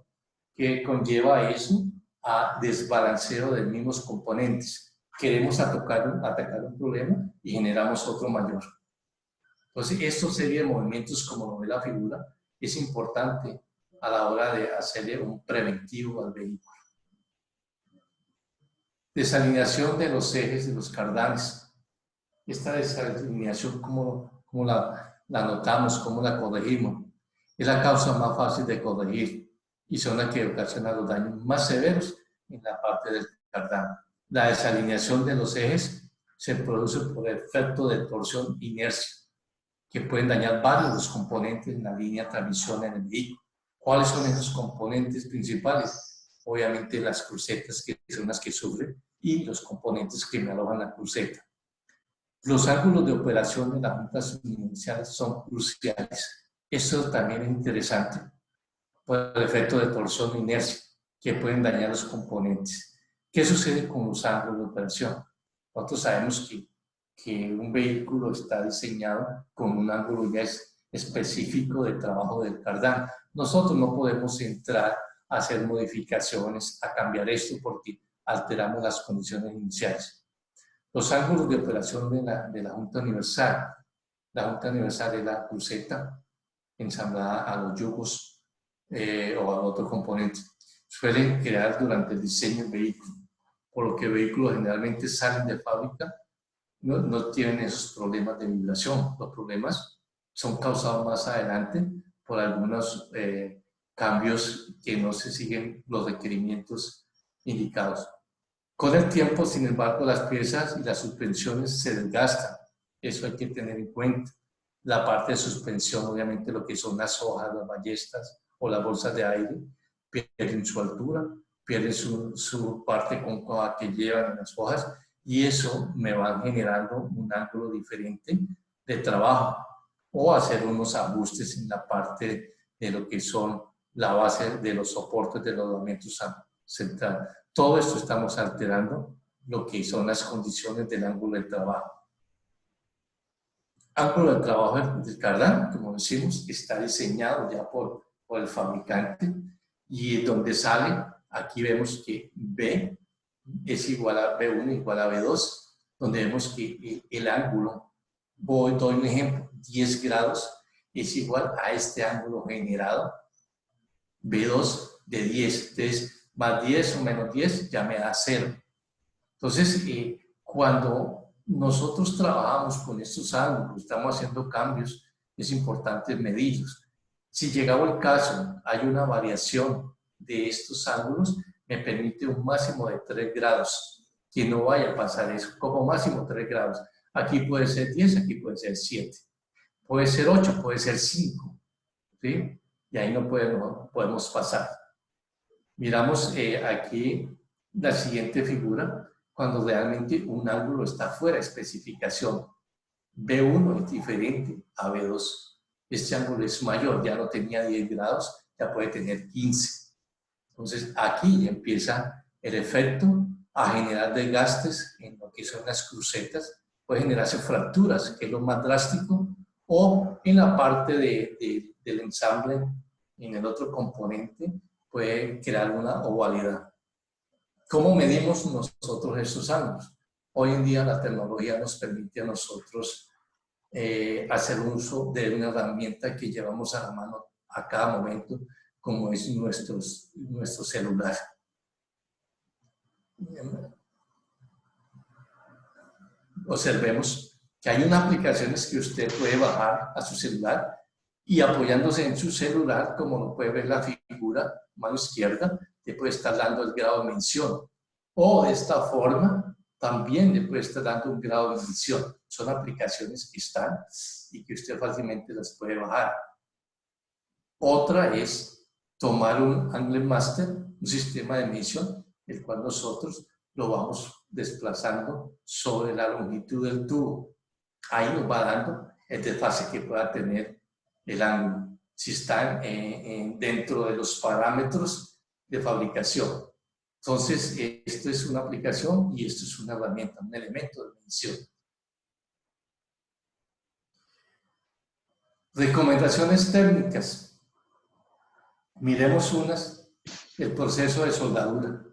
que conlleva eso a desbalanceo de mismos componentes. Queremos atacar un problema y generamos otro mayor. Entonces, esta serie de movimientos, como lo ve la figura, es importante a la hora de hacerle un preventivo al vehículo. Desalineación de los ejes de los cardanes. Esta desalineación, ¿cómo la notamos? ¿Cómo la corregimos? Es la causa más fácil de corregir y son las que ocasionan los daños más severos en la parte del cardán. La desalineación de los ejes se produce por efecto de torsión e inercia, que pueden dañar varios de los componentes en la línea de transmisión en el vehículo. ¿Cuáles son esos componentes principales? Obviamente las crucetas, que son las que sufren, y los componentes que me alojan la cruceta. Los ángulos de operación de las juntas universales son cruciales. Esto también es interesante por el efecto de torsión e inercia, que pueden dañar los componentes. ¿Qué sucede con los ángulos de operación? Nosotros sabemos que un vehículo está diseñado con un ángulo ya específico de trabajo del cardán. Nosotros no podemos entrar a hacer modificaciones, a cambiar esto, porque alteramos las condiciones iniciales. Los ángulos de operación de la junta universal. La junta universal es la cruceta ensamblada a los yugos o a otros componentes. Suelen crear durante el diseño del vehículo, por lo que vehículos generalmente salen de fábrica, no tienen esos problemas de vibración. Los problemas son causados más adelante por algunos cambios que no se siguen los requerimientos indicados. Con el tiempo, sin embargo, las piezas y las suspensiones se desgastan. Eso hay que tener en cuenta. La parte de suspensión, obviamente, lo que son las hojas, las ballestas o las bolsas de aire, pierden su altura, pierden su parte cóncava que llevan en las hojas, y eso me va generando un ángulo diferente de trabajo, o hacer unos ajustes en la parte de lo que son la base de los soportes de los rodamientos central. Todo esto estamos alterando lo que son las condiciones del ángulo de trabajo. Ángulo de trabajo del cardán, como decimos, está diseñado ya por el fabricante, y donde sale, aquí vemos que B es igual a B1 igual a B2, donde vemos que el ángulo, doy un ejemplo, 10 grados es igual a este ángulo generado, B2 de 10, entonces más 10 o menos 10 ya me da 0. Entonces, cuando nosotros trabajamos con estos ángulos, estamos haciendo cambios, es importante medirlos. Si llegado el caso hay una variación de estos ángulos, me permite un máximo de 3 grados, que no vaya a pasar eso, como máximo 3 grados. Aquí puede ser 10, aquí puede ser 7, puede ser 8, puede ser 5, ¿sí? Y ahí no podemos pasar. Miramos aquí la siguiente figura, cuando realmente un ángulo está fuera de especificación. B1 es diferente a B2. Este ángulo es mayor, ya no tenía 10 grados, ya puede tener 15. Entonces aquí empieza el efecto a generar desgastes en lo que son las crucetas, puede generarse fracturas, que es lo más drástico, o en la parte del ensamble, en el otro componente, puede crear una ovalidad. ¿Cómo medimos nosotros estos ángulos? Hoy en día la tecnología nos permite a nosotros hacer uso de una herramienta que llevamos a la mano a cada momento, como es nuestro celular. Observemos que hay unas aplicaciones que usted puede bajar a su celular, y apoyándose en su celular, como lo puede ver la figura, mano izquierda, le puede estar dando el grado de mención. O de esta forma, también le puede estar dando un grado de mención. Son aplicaciones que están y que usted fácilmente las puede bajar. Otra es tomar un Angle Master, un sistema de medición, el cual nosotros lo vamos desplazando sobre la longitud del tubo. Ahí nos va dando el desfase que pueda tener el ángulo, si está dentro de los parámetros de fabricación. Entonces, esto es una aplicación y esto es una herramienta, un elemento de medición. Recomendaciones técnicas. Miremos unas. El proceso de soldadura.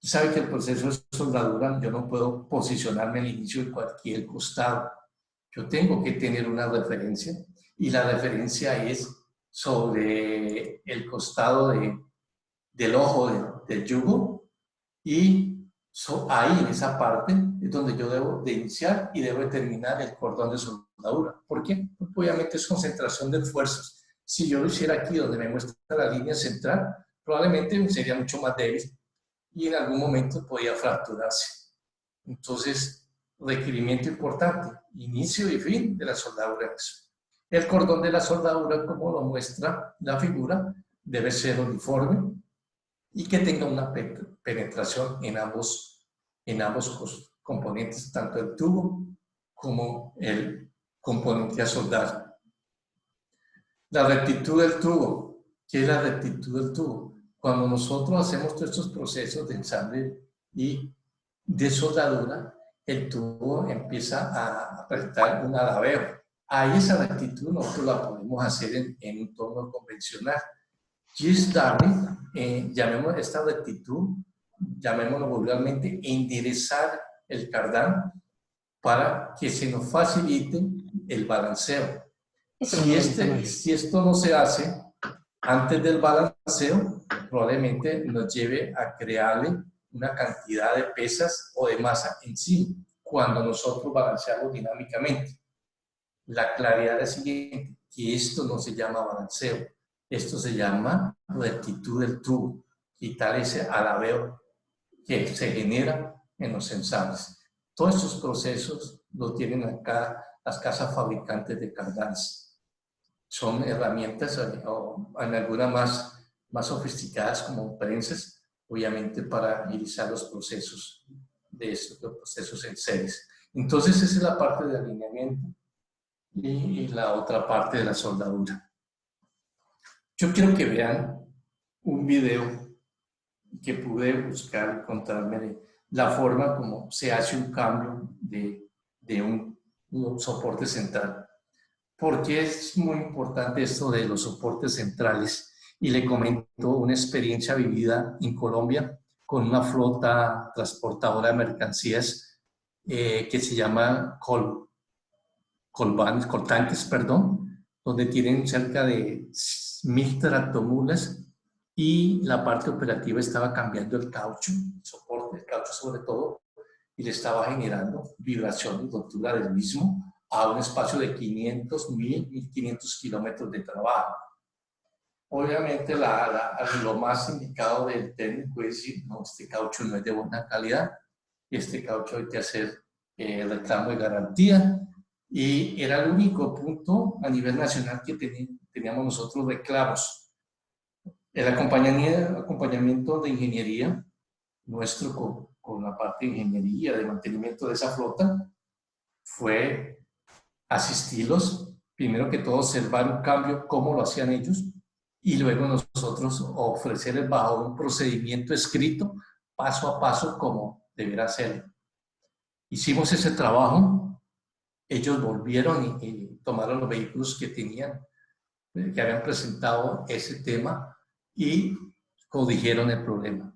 Sabe que el proceso de soldadura, yo no puedo posicionarme al inicio de cualquier costado. Yo tengo que tener una referencia y la referencia es sobre el costado del ojo del yugo y ahí en esa parte es donde yo debo de iniciar y debo de terminar el cordón de soldadura. ¿Por qué? Porque obviamente es concentración de esfuerzos. Si yo lo hiciera aquí donde me muestra la línea central, probablemente sería mucho más débil y en algún momento podía fracturarse. Entonces, requerimiento importante, inicio y fin de la soldadura. El cordón de la soldadura, como lo muestra la figura, debe ser uniforme y que tenga una penetración en ambos componentes, tanto el tubo como el componente a soldar. La rectitud del tubo. ¿Qué es la rectitud del tubo? Cuando nosotros hacemos todos estos procesos de ensamble y de soldadura, el tubo empieza a presentar un alabeo. Ahí esa rectitud nosotros la podemos hacer en un torno convencional. Gilles Darby, llamemos esta rectitud, llamémoslo vulgarmente, enderezar el cardán para que se nos facilite el balanceo. Si esto no se hace antes del balanceo, probablemente nos lleve a crearle una cantidad de pesas o de masa en sí cuando nosotros balanceamos dinámicamente. La claridad es la siguiente, que esto no se llama balanceo, esto se llama rectitud del tubo, quitar ese alabeo que se genera en los ensambles. Todos estos procesos los tienen acá las casas fabricantes de cardanes. Son herramientas, o en algunas más sofisticadas como prensas, obviamente para agilizar los procesos de estos procesos en series. Entonces esa es la parte de alineamiento y la otra parte de la soldadura. Yo quiero que vean un video que pude buscar, encontrarme de la forma como se hace un cambio de un soporte central. Porque es muy importante esto de los soportes centrales. Y le comento una experiencia vivida en Colombia con una flota transportadora de mercancías que se llama Coltanques, donde tienen cerca de 1000 tractomulas y la parte operativa estaba cambiando el caucho, el soporte, el caucho sobre todo, y le estaba generando vibración y rotura del mismo a un espacio de 500, 1500 kilómetros de trabajo. Obviamente lo más indicado del técnico es decir, no, este caucho no es de buena calidad, este caucho hay que hacer el reclamo de garantía, y era el único punto a nivel nacional que teníamos nosotros reclamos. El acompañamiento de ingeniería, nuestro con la parte de ingeniería, de mantenimiento de esa flota, fue asistirlos, primero que todo observar un cambio, cómo lo hacían ellos, y luego nosotros ofrecerles bajo un procedimiento escrito, paso a paso, cómo debiera hacerlo. Hicimos ese trabajo, ellos volvieron y tomaron los vehículos que tenían, que habían presentado ese tema y corrigieron el problema.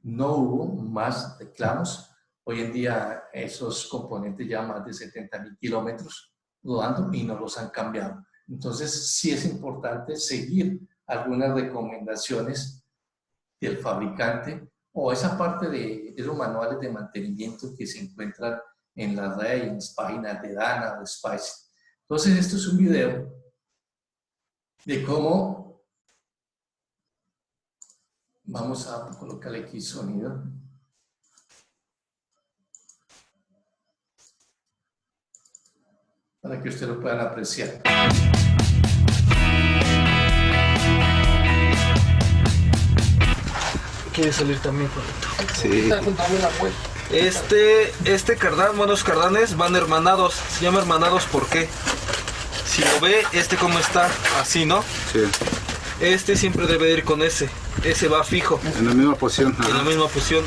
No hubo más reclamos. Hoy en día esos componentes ya más de 70,000 kilómetros rodando y no los han cambiado. Entonces sí es importante seguir algunas recomendaciones del fabricante o esa parte de los manuales de mantenimiento que se encuentran en la red, en las páginas de Dana o Spice. Entonces esto es un video de cómo vamos a colocarle aquí sonido. Para que ustedes lo puedan apreciar. Quiere salir también con esto. Sí. Este cardán, buenos cardanes van hermanados. Se llama hermanados, ¿por qué? Si lo ve, cómo está, así, ¿no? Sí. Siempre debe ir con ese va fijo. En la misma posición. En la misma posición.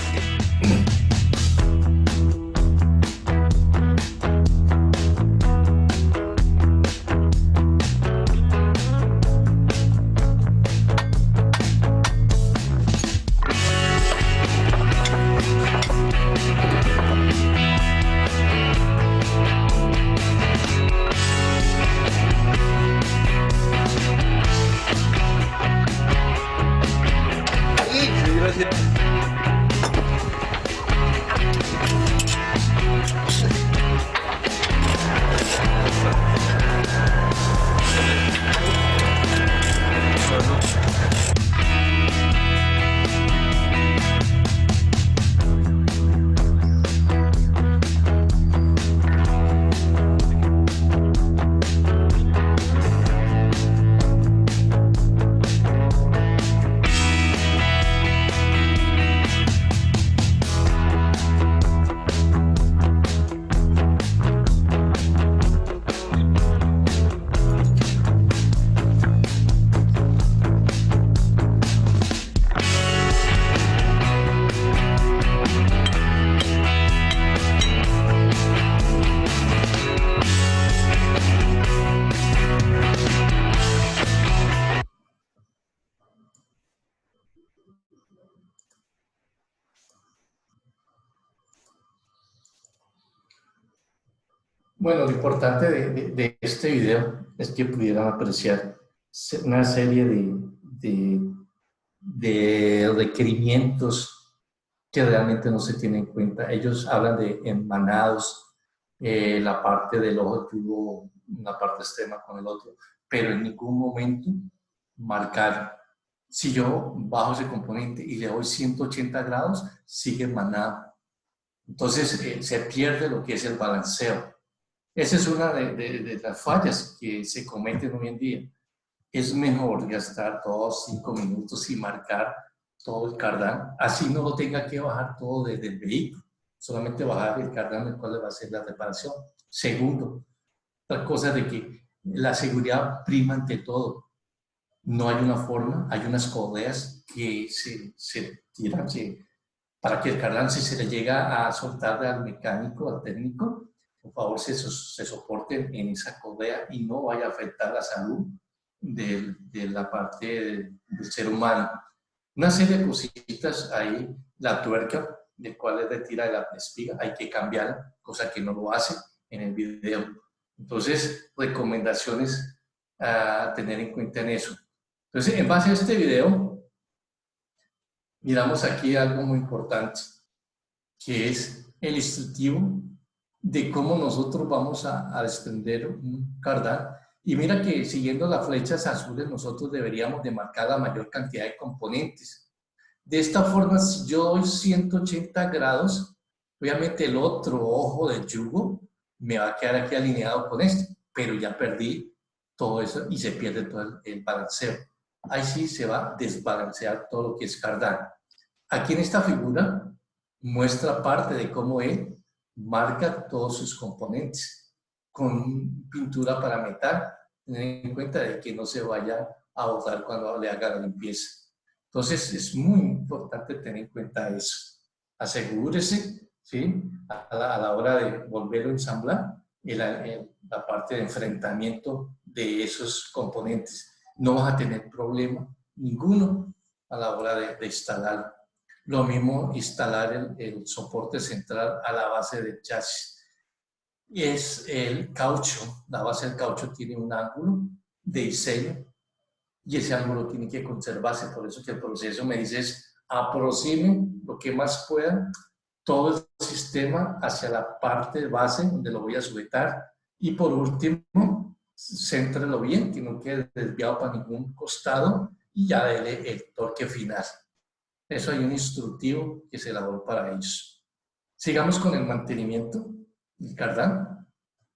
Bueno, lo importante de este video es que pudieran apreciar una serie de requerimientos que realmente no se tienen en cuenta. Ellos hablan de emanados, la parte del ojo tuvo una parte extrema con el otro, pero en ningún momento marcar. Si yo bajo ese componente y le doy 180 grados, sigue emanado. Entonces se pierde lo que es el balanceo. Esa es una de las fallas que se cometen hoy en día. Es mejor gastar 2, 5 minutos y marcar todo el cardán, así no lo tenga que bajar todo desde el vehículo, solamente bajar el cardán del cual le va a hacer la reparación. Segundo, la cosa de que la seguridad prima ante todo. No hay una forma, hay unas correas que se tiran para que el cardán, si se le llega a soltar al mecánico, al técnico, por favor se soporten en esa correa y no vaya a afectar la salud de la parte del ser humano. Una serie de cositas ahí, la tuerca, de cual es retira la espiga, hay que cambiarla, cosa que no lo hace en el video. Entonces, recomendaciones a tener en cuenta en eso. Entonces, en base a este video, miramos aquí algo muy importante, que es el instructivo de cómo nosotros vamos a desprender un cardán. Y mira que siguiendo las flechas azules nosotros deberíamos de marcar la mayor cantidad de componentes. De esta forma, si yo doy 180 grados, obviamente el otro ojo del yugo me va a quedar aquí alineado con este, pero ya perdí todo eso y se pierde todo el balanceo. Ahí sí se va a desbalancear todo lo que es cardán. Aquí en esta figura muestra parte de cómo él marca todos sus componentes con pintura para metal, tener en cuenta de que no se vaya a botar cuando le haga la limpieza. Entonces es muy importante tener en cuenta eso. Asegúrese, ¿sí?, a la hora de volver a ensamblar la parte de enfrentamiento de esos componentes. No vas a tener problema ninguno a la hora de instalar. Lo mismo instalar el soporte central a la base del chasis. Es el caucho, la base del caucho tiene un ángulo de diseño y ese ángulo tiene que conservarse. Por eso que el proceso me dice es aproximen lo que más puedan todo el sistema hacia la parte base donde lo voy a sujetar y por último céntrelo bien, que no quede desviado para ningún costado y ya dele el torque final. Eso hay un instructivo que se elaboró para ellos. Sigamos con el mantenimiento del cardán.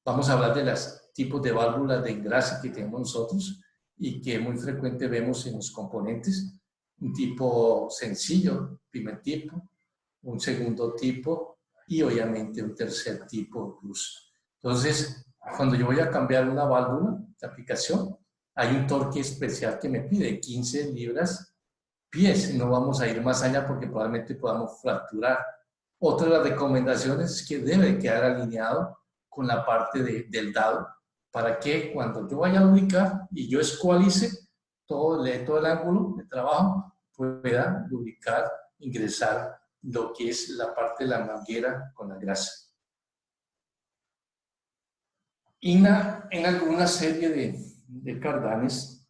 Vamos a hablar de los tipos de válvulas de engrase que tenemos nosotros y que muy frecuente vemos en los componentes. Un tipo sencillo, primer tipo, un segundo tipo y obviamente un tercer tipo incluso. Entonces, Cuando yo voy a cambiar una válvula de aplicación, hay un torque especial que me pide 15 libras-pies. No vamos a ir más allá porque probablemente podamos fracturar. Otra de las recomendaciones es que debe quedar alineado con la parte del dado para que cuando yo vaya a lubricar y yo escualice todo el ángulo de trabajo, pueda lubricar, ingresar lo que es la parte de la manguera con la grasa. En alguna serie de cardanes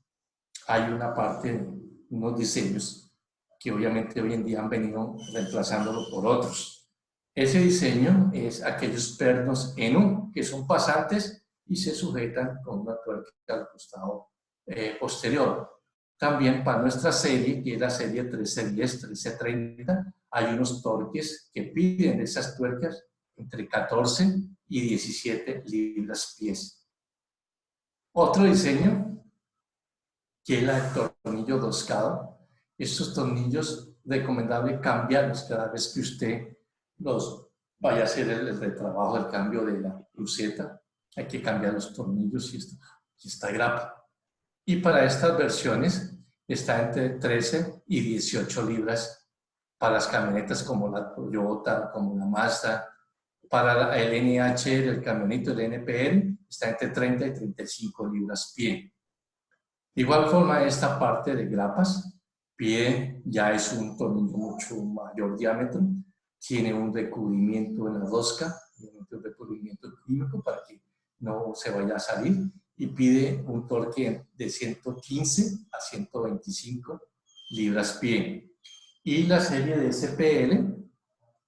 hay una parte, unos diseños que obviamente hoy en día han venido reemplazándolo por otros. Ese diseño es aquellos pernos en U, que son pasantes y se sujetan con una tuerca al costado posterior. También para nuestra serie, que es la serie 1310, 1330, hay unos torques que piden esas tuercas entre 14 y 17 libras-pies. Otro diseño, que es el tornillo doscado. Estos tornillos, recomendable cambiarlos cada vez que usted los vaya a hacer el retrabajo, el cambio de la cruceta. Hay que cambiar los tornillos y esta grapa. Y para estas versiones está entre 13 y 18 libras para las camionetas como la Toyota, como la Mazda. Para el NH, el camionito, el NPR, está entre 30 y 35 libras-pie. De igual forma, esta parte de grapas, pie ya es un tornillo mucho mayor diámetro, tiene un recubrimiento en la rosca, un recubrimiento químico para que no se vaya a salir, y pide un torque de 115 a 125 libras-pie. Y la serie de SPL,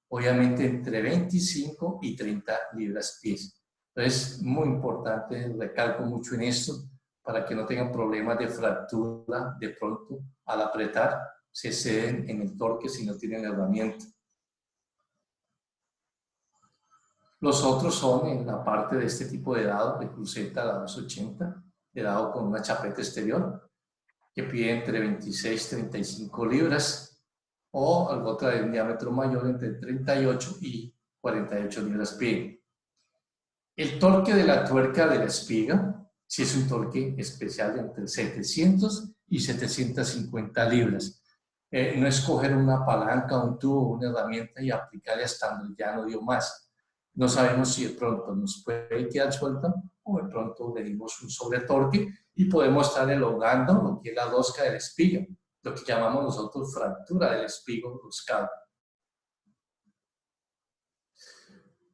obviamente entre 25 y 30 libras-pies. Entonces, muy importante, recalco mucho en esto, para que no tengan problemas de fractura de pronto al apretar, se ceden en el torque si no tienen herramienta. Los otros son en la parte de este tipo de dado, de cruceta, la 280, de dado con una chapeta exterior, que pide entre 26 y 35 libras, o algo otra de un diámetro mayor entre 38 y 48 libras-pie. El torque de la tuerca de la espiga, si es un torque especial de entre 700 y 750 libras. No es coger una palanca, un tubo, una herramienta y aplicarle hasta donde ya no dio más. No sabemos si de pronto nos puede quedar suelta o de pronto le dimos un sobretorque y podemos estar elongando lo que es la rosca de la espiga, lo que llamamos nosotros fractura del espigo roscado.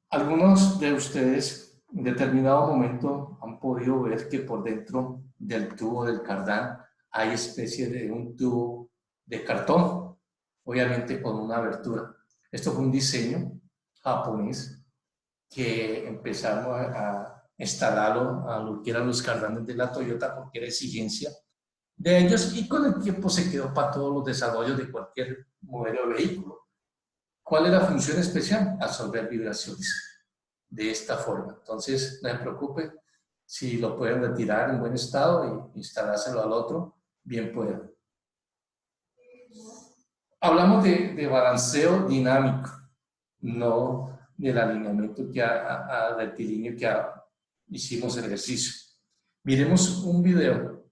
Algunos de ustedes en determinado momento han podido ver que por dentro del tubo del cardán hay especie de un tubo de cartón, obviamente con una abertura. Esto fue un diseño japonés que empezamos a instalarlo a lo que eran los cardanes de la Toyota porque era exigencia de ellos, y con el tiempo se quedó para todos los desarrollos de cualquier modelo de vehículo. ¿Cuál es la función especial? Absorber vibraciones de esta forma. Entonces, no se preocupe, si lo pueden retirar en buen estado y instalárselo al otro, bien pueden. Hablamos de balanceo dinámico, no del alineamiento rectilíneo que hicimos el ejercicio. Miremos un video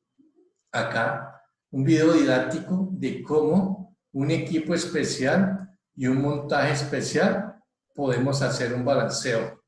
acá, un video didáctico de cómo un equipo especial y un montaje especial podemos hacer un balanceo.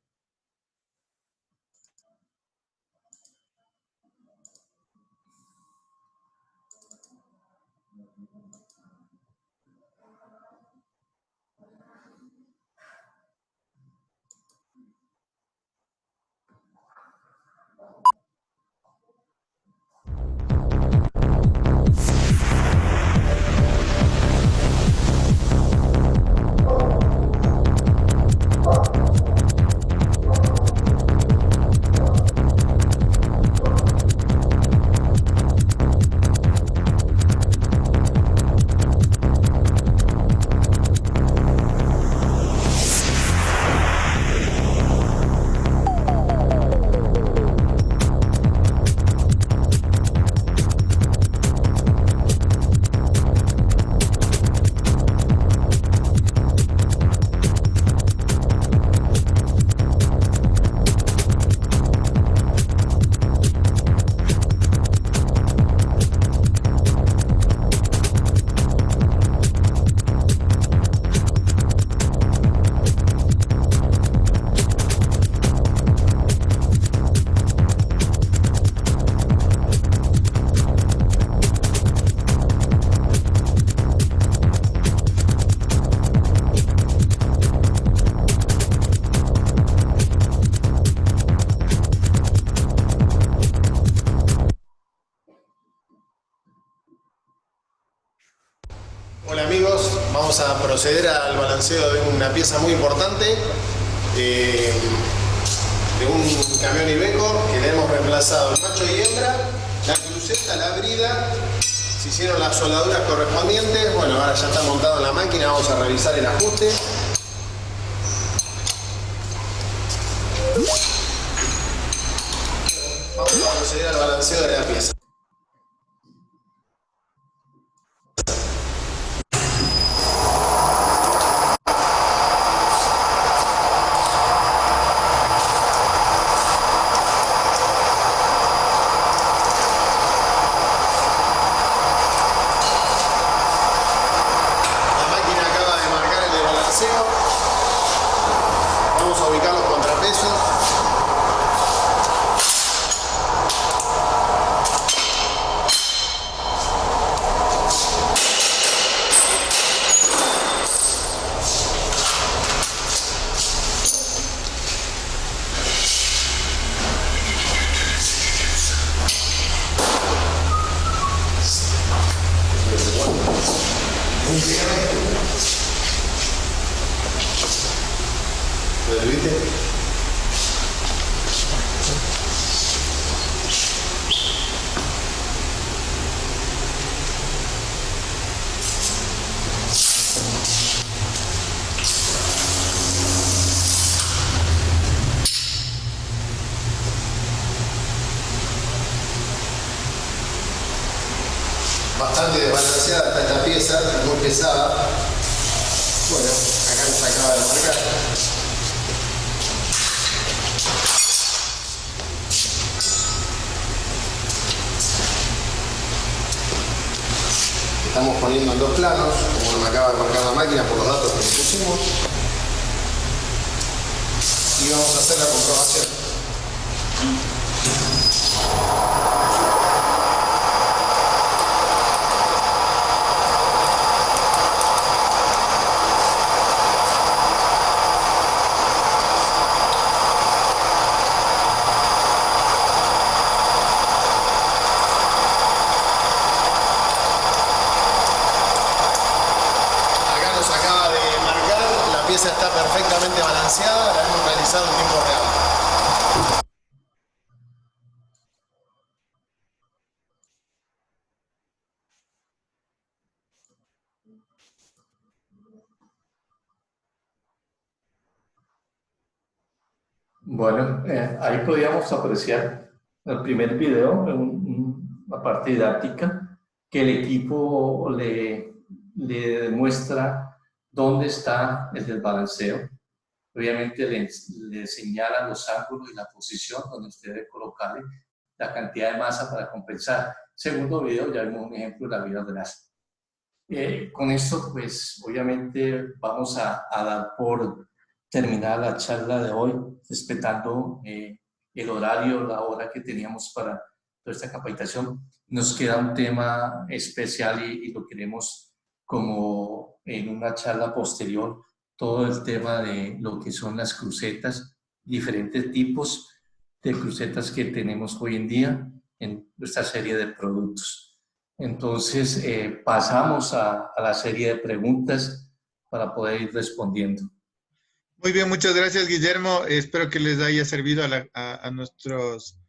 Vamos a proceder al balanceo de una pieza muy importante, de un camión Iveco que le hemos reemplazado el macho y hembra, la cruceta, la brida, se hicieron las soldaduras correspondientes. Bueno, ahora ya está montado en la máquina, vamos a revisar el ajuste. Vamos a proceder al balanceo de la pieza. Vamos a ubicar los contrapesos. ¿Lo viste? Bastante desbalanceada está esta pieza, muy pesada. Bueno, acá nos acaba de marcar. Estamos poniendo en 2 planos, como me acaba de marcar la máquina por los datos que le pusimos. Y vamos a hacer la comprobación. La pieza está perfectamente balanceada, la hemos realizado en tiempo real. Bueno, ahí podíamos apreciar el primer video, una parte didáctica, que el equipo le demuestra dónde está el desbalanceo. Obviamente le señala los ángulos y la posición donde usted debe colocarle la cantidad de masa para compensar. Segundo video, ya vimos un ejemplo de la vía grasa. Con esto, pues, obviamente vamos a dar por terminada la charla de hoy, respetando el horario, la hora que teníamos para toda esta capacitación. Nos queda un tema especial y lo queremos como en una charla posterior, todo el tema de lo que son las crucetas, diferentes tipos de crucetas que tenemos hoy en día en nuestra serie de productos. Entonces, pasamos a la serie de preguntas para poder ir respondiendo. Muy bien, muchas gracias, Guillermo. Espero que les haya servido a nuestros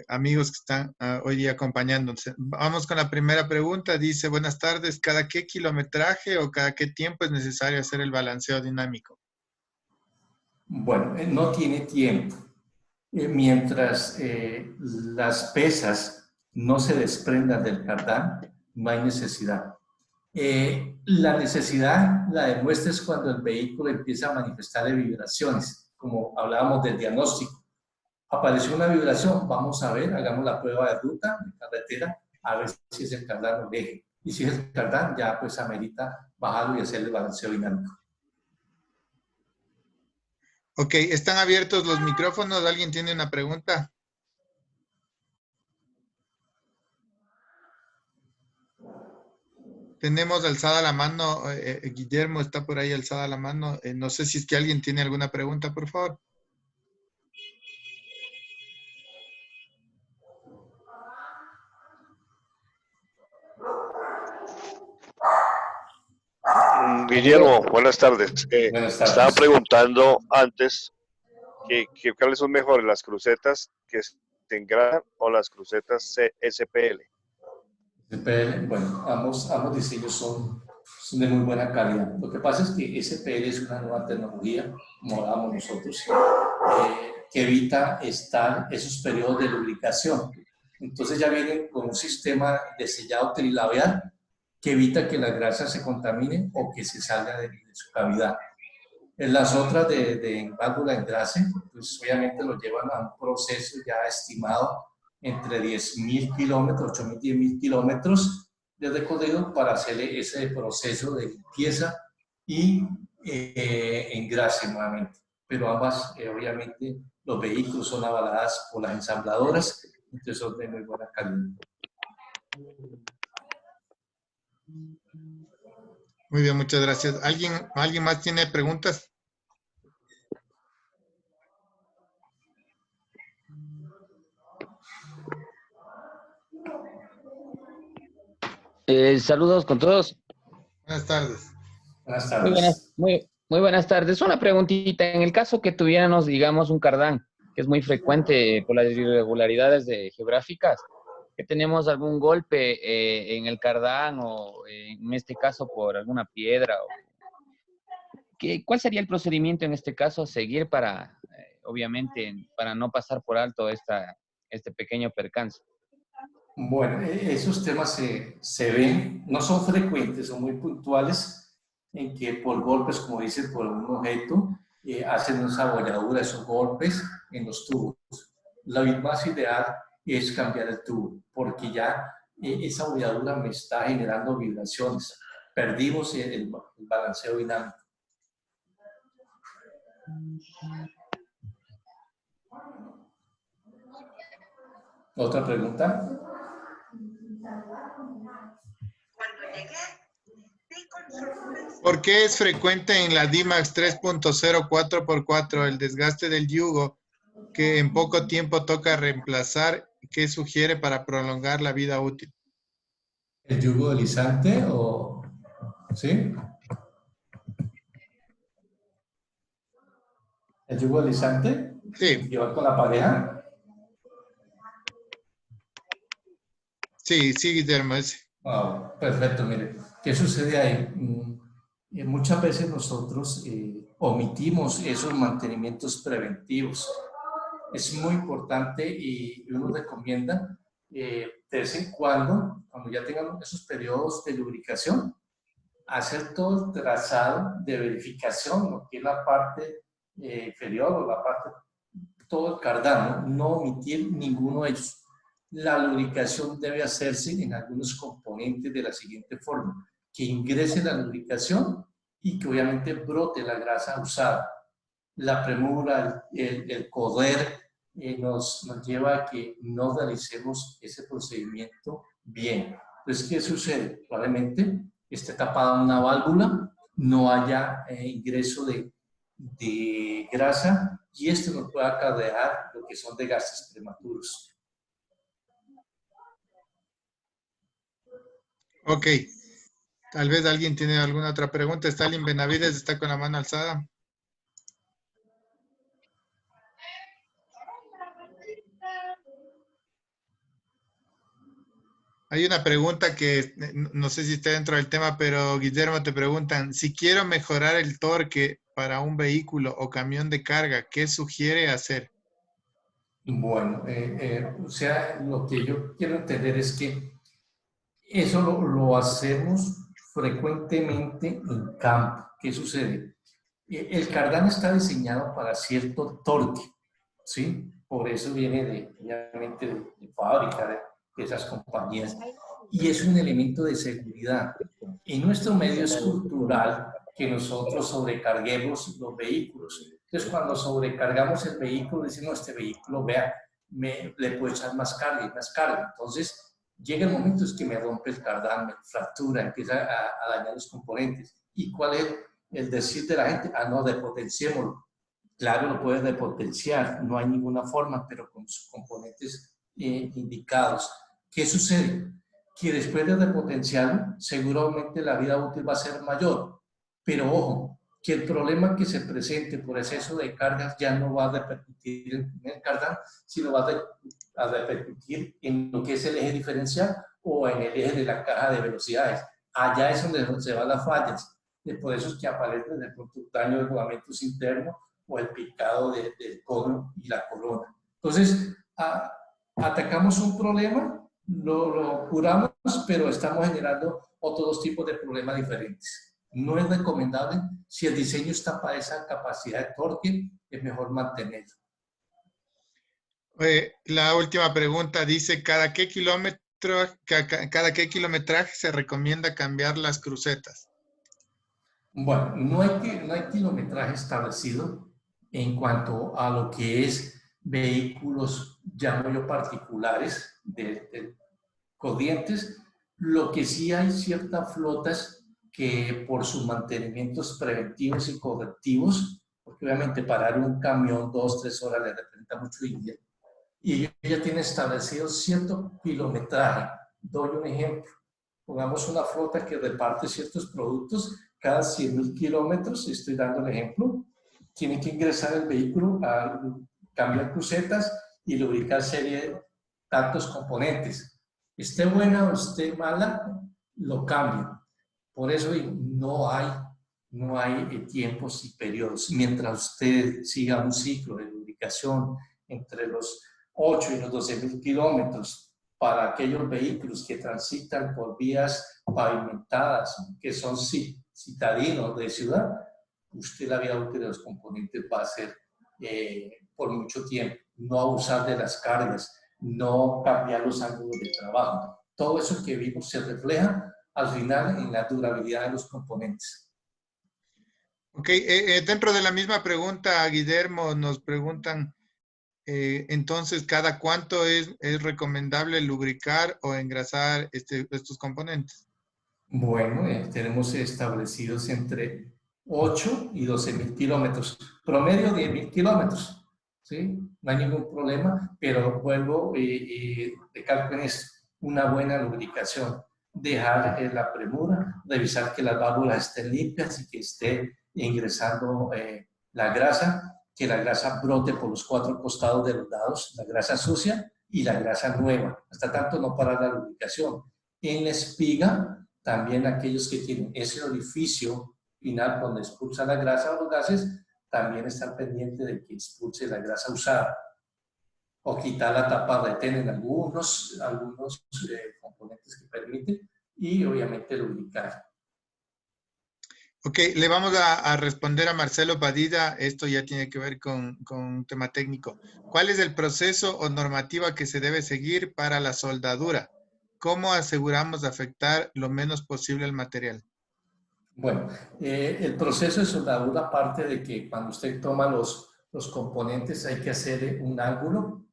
amigos que están hoy día acompañándonos. Vamos con la primera pregunta. Dice, buenas tardes, ¿cada qué kilometraje o cada qué tiempo es necesario hacer el balanceo dinámico? Bueno, no tiene tiempo. Mientras las pesas no se desprendan del cardán, no hay necesidad. La necesidad la demuestra es cuando el vehículo empieza a manifestarle vibraciones, como hablábamos del diagnóstico. Apareció una vibración, vamos a ver, hagamos la prueba de ruta, de carretera, a ver si es el cardán o el eje. Y si es el cardán, ya pues amerita bajarlo y hacer el balanceo dinámico. Ok, ¿están abiertos los micrófonos? ¿Alguien tiene una pregunta? Tenemos alzada la mano, Guillermo está por ahí alzada la mano. No sé si es que alguien tiene alguna pregunta, por favor. Guillermo, buenas tardes. Buenas tardes. Estaba preguntando antes cuáles son mejores, las crucetas que se engrasan o las crucetas SPL. SPL, bueno, ambos diseños son de muy buena calidad. Lo que pasa es que SPL es una nueva tecnología, como hablamos nosotros, que evita esos periodos de lubricación. Entonces ya vienen con un sistema de sellado trilabial que evita que la grasa se contamine o que se salga de su cavidad. En las otras de válvula de engrase, pues obviamente lo llevan a un proceso ya estimado entre 10.000 kilómetros, 8.000, 10.000 kilómetros de recorrido para hacerle ese proceso de limpieza y engrase nuevamente. Pero ambas, obviamente, los vehículos son avaladas por las ensambladoras, entonces son de muy buena calidad. Muy bien, muchas gracias. ¿Alguien más tiene preguntas? Saludos con todos. Buenas tardes. Buenas tardes. Muy buenas tardes. Una preguntita. En el caso que tuviéramos, digamos, un cardán, que es muy frecuente por las irregularidades geográficas, que tenemos algún golpe en el cardán o en este caso por alguna piedra, ¿cuál sería el procedimiento en este caso a seguir para, obviamente, para no pasar por alto este pequeño percance? Bueno, esos temas se ven, no son frecuentes, son muy puntuales, en que por golpes, como dicen, por un objeto, hacen esa abolladura, esos golpes en los tubos. Lo más ideal es cambiar el tubo, porque ya esa abolladura me está generando vibraciones. Perdimos el balanceo dinámico. ¿Otra pregunta? ¿Por qué es frecuente en la D-Max 3.0 4x4 el desgaste del yugo que en poco tiempo toca reemplazar? ¿Qué sugiere para prolongar la vida útil? ¿El yugo deslizante o...? ¿Sí? ¿El yugo deslizante? Sí. ¿Llevar con la pareja? Sí, Guillermo, ese. Oh, perfecto, mire. ¿Qué sucede ahí? Muchas veces nosotros omitimos esos mantenimientos preventivos. Es muy importante y uno recomienda de vez en cuando ya tengan esos periodos de lubricación, hacer todo el trazado de verificación, lo que es la parte inferior o la parte, todo el cardán, no omitir ninguno de ellos. La lubricación debe hacerse en algunos componentes de la siguiente forma: que ingrese la lubricación y que obviamente brote la grasa usada. La premura, el correr nos lleva a que no realicemos ese procedimiento bien. Entonces, ¿qué sucede? Probablemente esté tapada una válvula, no haya ingreso de grasa y esto nos puede acarrear lo que son desgastes prematuros. Ok. Tal vez alguien tiene alguna otra pregunta. Stalin Benavides está con la mano alzada. Hay una pregunta que no sé si está dentro del tema, pero Guillermo, te preguntan, si quiero mejorar el torque para un vehículo o camión de carga, ¿qué sugiere hacer? Bueno, o sea, lo que yo quiero entender es que eso lo hacemos frecuentemente en campo. ¿Qué sucede? El cardán está diseñado para cierto torque, ¿sí? Por eso viene obviamente de fábrica, de esas compañías. Y es un elemento de seguridad. En nuestro medio es cultural que nosotros sobrecarguemos los vehículos. Entonces, cuando sobrecargamos el vehículo, decimos, este vehículo, vea, le puedo echar más carga y más carga. Entonces, llega el momento en que me rompe el cardán, me fractura, empieza a dañar los componentes. ¿Y cuál es el decir de la gente? Ah, no, depotenciémoslo. Claro, lo puedes depotenciar, no hay ninguna forma, pero con sus componentes indicados. ¿Qué sucede? Que después de depotenciarlo, seguramente la vida útil va a ser mayor. Pero ojo, que el problema que se presente por exceso de cargas ya no va a repercutir en el cardán, sino va a repercutir en lo que es el eje diferencial o en el eje de la caja de velocidades. Allá es donde se van las fallas. Y por eso es que aparecen de pronto daño de rodamientos internos o el picado del cono y la corona. Entonces, atacamos un problema, lo curamos, pero estamos generando otros dos tipos de problemas diferentes. No es recomendable, si el diseño está para esa capacidad de torque, es mejor mantenerlo. La última pregunta dice, ¿cada qué kilometraje se recomienda cambiar las crucetas? Bueno, no hay kilometraje establecido en cuanto a lo que es vehículos, llamo yo, particulares, de corrientes. Lo que sí hay ciertas flotas que por sus mantenimientos preventivos y correctivos, porque obviamente parar un camión 2-3 horas le representa mucho dinero, y ya tiene establecido cierto kilometraje. Doy un ejemplo. Pongamos una flota que reparte ciertos productos cada 100.000 kilómetros, estoy dando el ejemplo, tiene que ingresar el vehículo a cambiar crucetas y lubricar serie tantos componentes. Esté buena o esté mala, lo cambio. Por eso no hay tiempos y periodos. Mientras usted siga un ciclo de lubricación entre los 8 y los 12.000 kilómetros para aquellos vehículos que transitan por vías pavimentadas, que son citadinos de ciudad, usted la vida útil de los componentes va a ser por mucho tiempo. No abusar de las cargas, no cambiar los ángulos de trabajo. Todo eso que vimos se refleja al final en la durabilidad de los componentes. Ok, dentro de la misma pregunta, Guillermo, nos preguntan, entonces, ¿cada cuánto es recomendable lubricar o engrasar estos componentes? Bueno, tenemos establecidos entre 8 y 12.000 kilómetros, promedio 10.000 kilómetros, ¿sí? No hay ningún problema, pero vuelvo y recalco en esto, una buena lubricación. Dejar la premura, revisar que las válvulas estén limpias y que esté ingresando la grasa, que la grasa brote por los 4 costados de los lados, la grasa sucia y la grasa nueva, hasta tanto no parar la lubricación. En la espiga, también aquellos que tienen ese orificio final donde expulsa la grasa o los gases, también están pendientes de que expulse la grasa usada. O quitar la tapa retén en algunos componentes que permiten y obviamente lubricar. Ok, le vamos a responder a Marcelo Padilla. Esto ya tiene que ver con un tema técnico. ¿Cuál es el proceso o normativa que se debe seguir para la soldadura? ¿Cómo aseguramos afectar lo menos posible el material? Bueno, el proceso de soldadura parte de que cuando usted toma los componentes hay que hacer un ángulo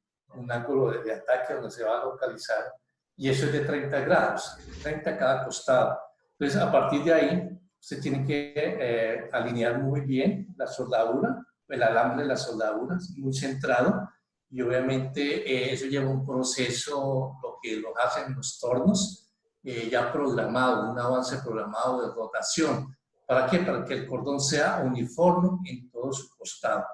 de ataque donde se va a localizar, y eso es de 30 grados, 30 cada costado. Entonces, a partir de ahí, usted tiene que alinear muy bien la soldadura, el alambre de la soldadura, muy centrado, y obviamente eso lleva un proceso, lo que lo hacen los tornos, ya programado, un avance programado de rotación. ¿Para qué? Para que el cordón sea uniforme en todo su costado.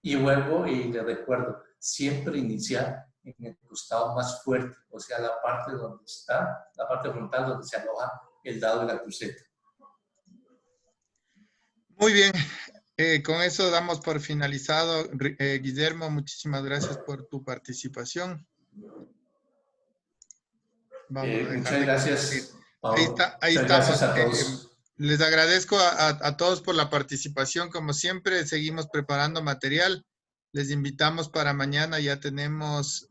Y vuelvo y le recuerdo, siempre iniciar en el costado más fuerte, o sea, la parte donde está, la parte frontal donde se aloja el dado de la cruceta. Muy bien, con eso damos por finalizado. Guillermo, muchísimas gracias por tu participación. Muchas gracias, Paulo. Ahí estamos. Gracias a todos. Les agradezco a todos por la participación. Como siempre, seguimos preparando material. Les invitamos para mañana. Ya tenemos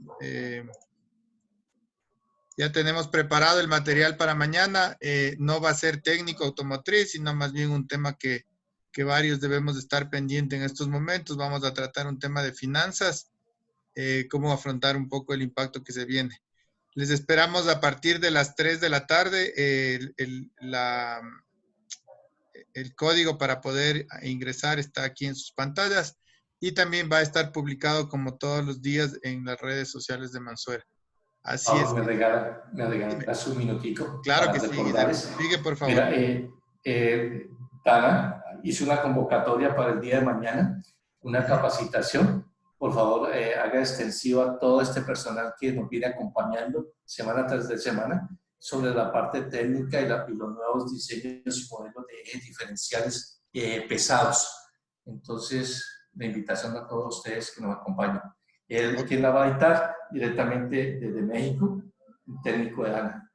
preparado el material para mañana. No va a ser técnico automotriz, sino más bien un tema que varios debemos de estar pendientes en estos momentos. Vamos a tratar un tema de finanzas, cómo afrontar un poco el impacto que se viene. Les esperamos a partir de las 3 de la tarde. El código para poder ingresar está aquí en sus pantallas y también va a estar publicado como todos los días en las redes sociales de Mansuera. Así es. ¿Me regalas un minutico? Claro que sí. Sigue, por favor. Mira, Dana hizo una convocatoria para el día de mañana, una capacitación. Por favor, haga extensiva a todo este personal que nos viene acompañando semana tras semana sobre la parte técnica y los nuevos diseños y modelos de diferenciales pesados. Entonces, la invitación a todos ustedes que nos acompañan. Quien la va a dictar directamente desde México, el técnico de Dana.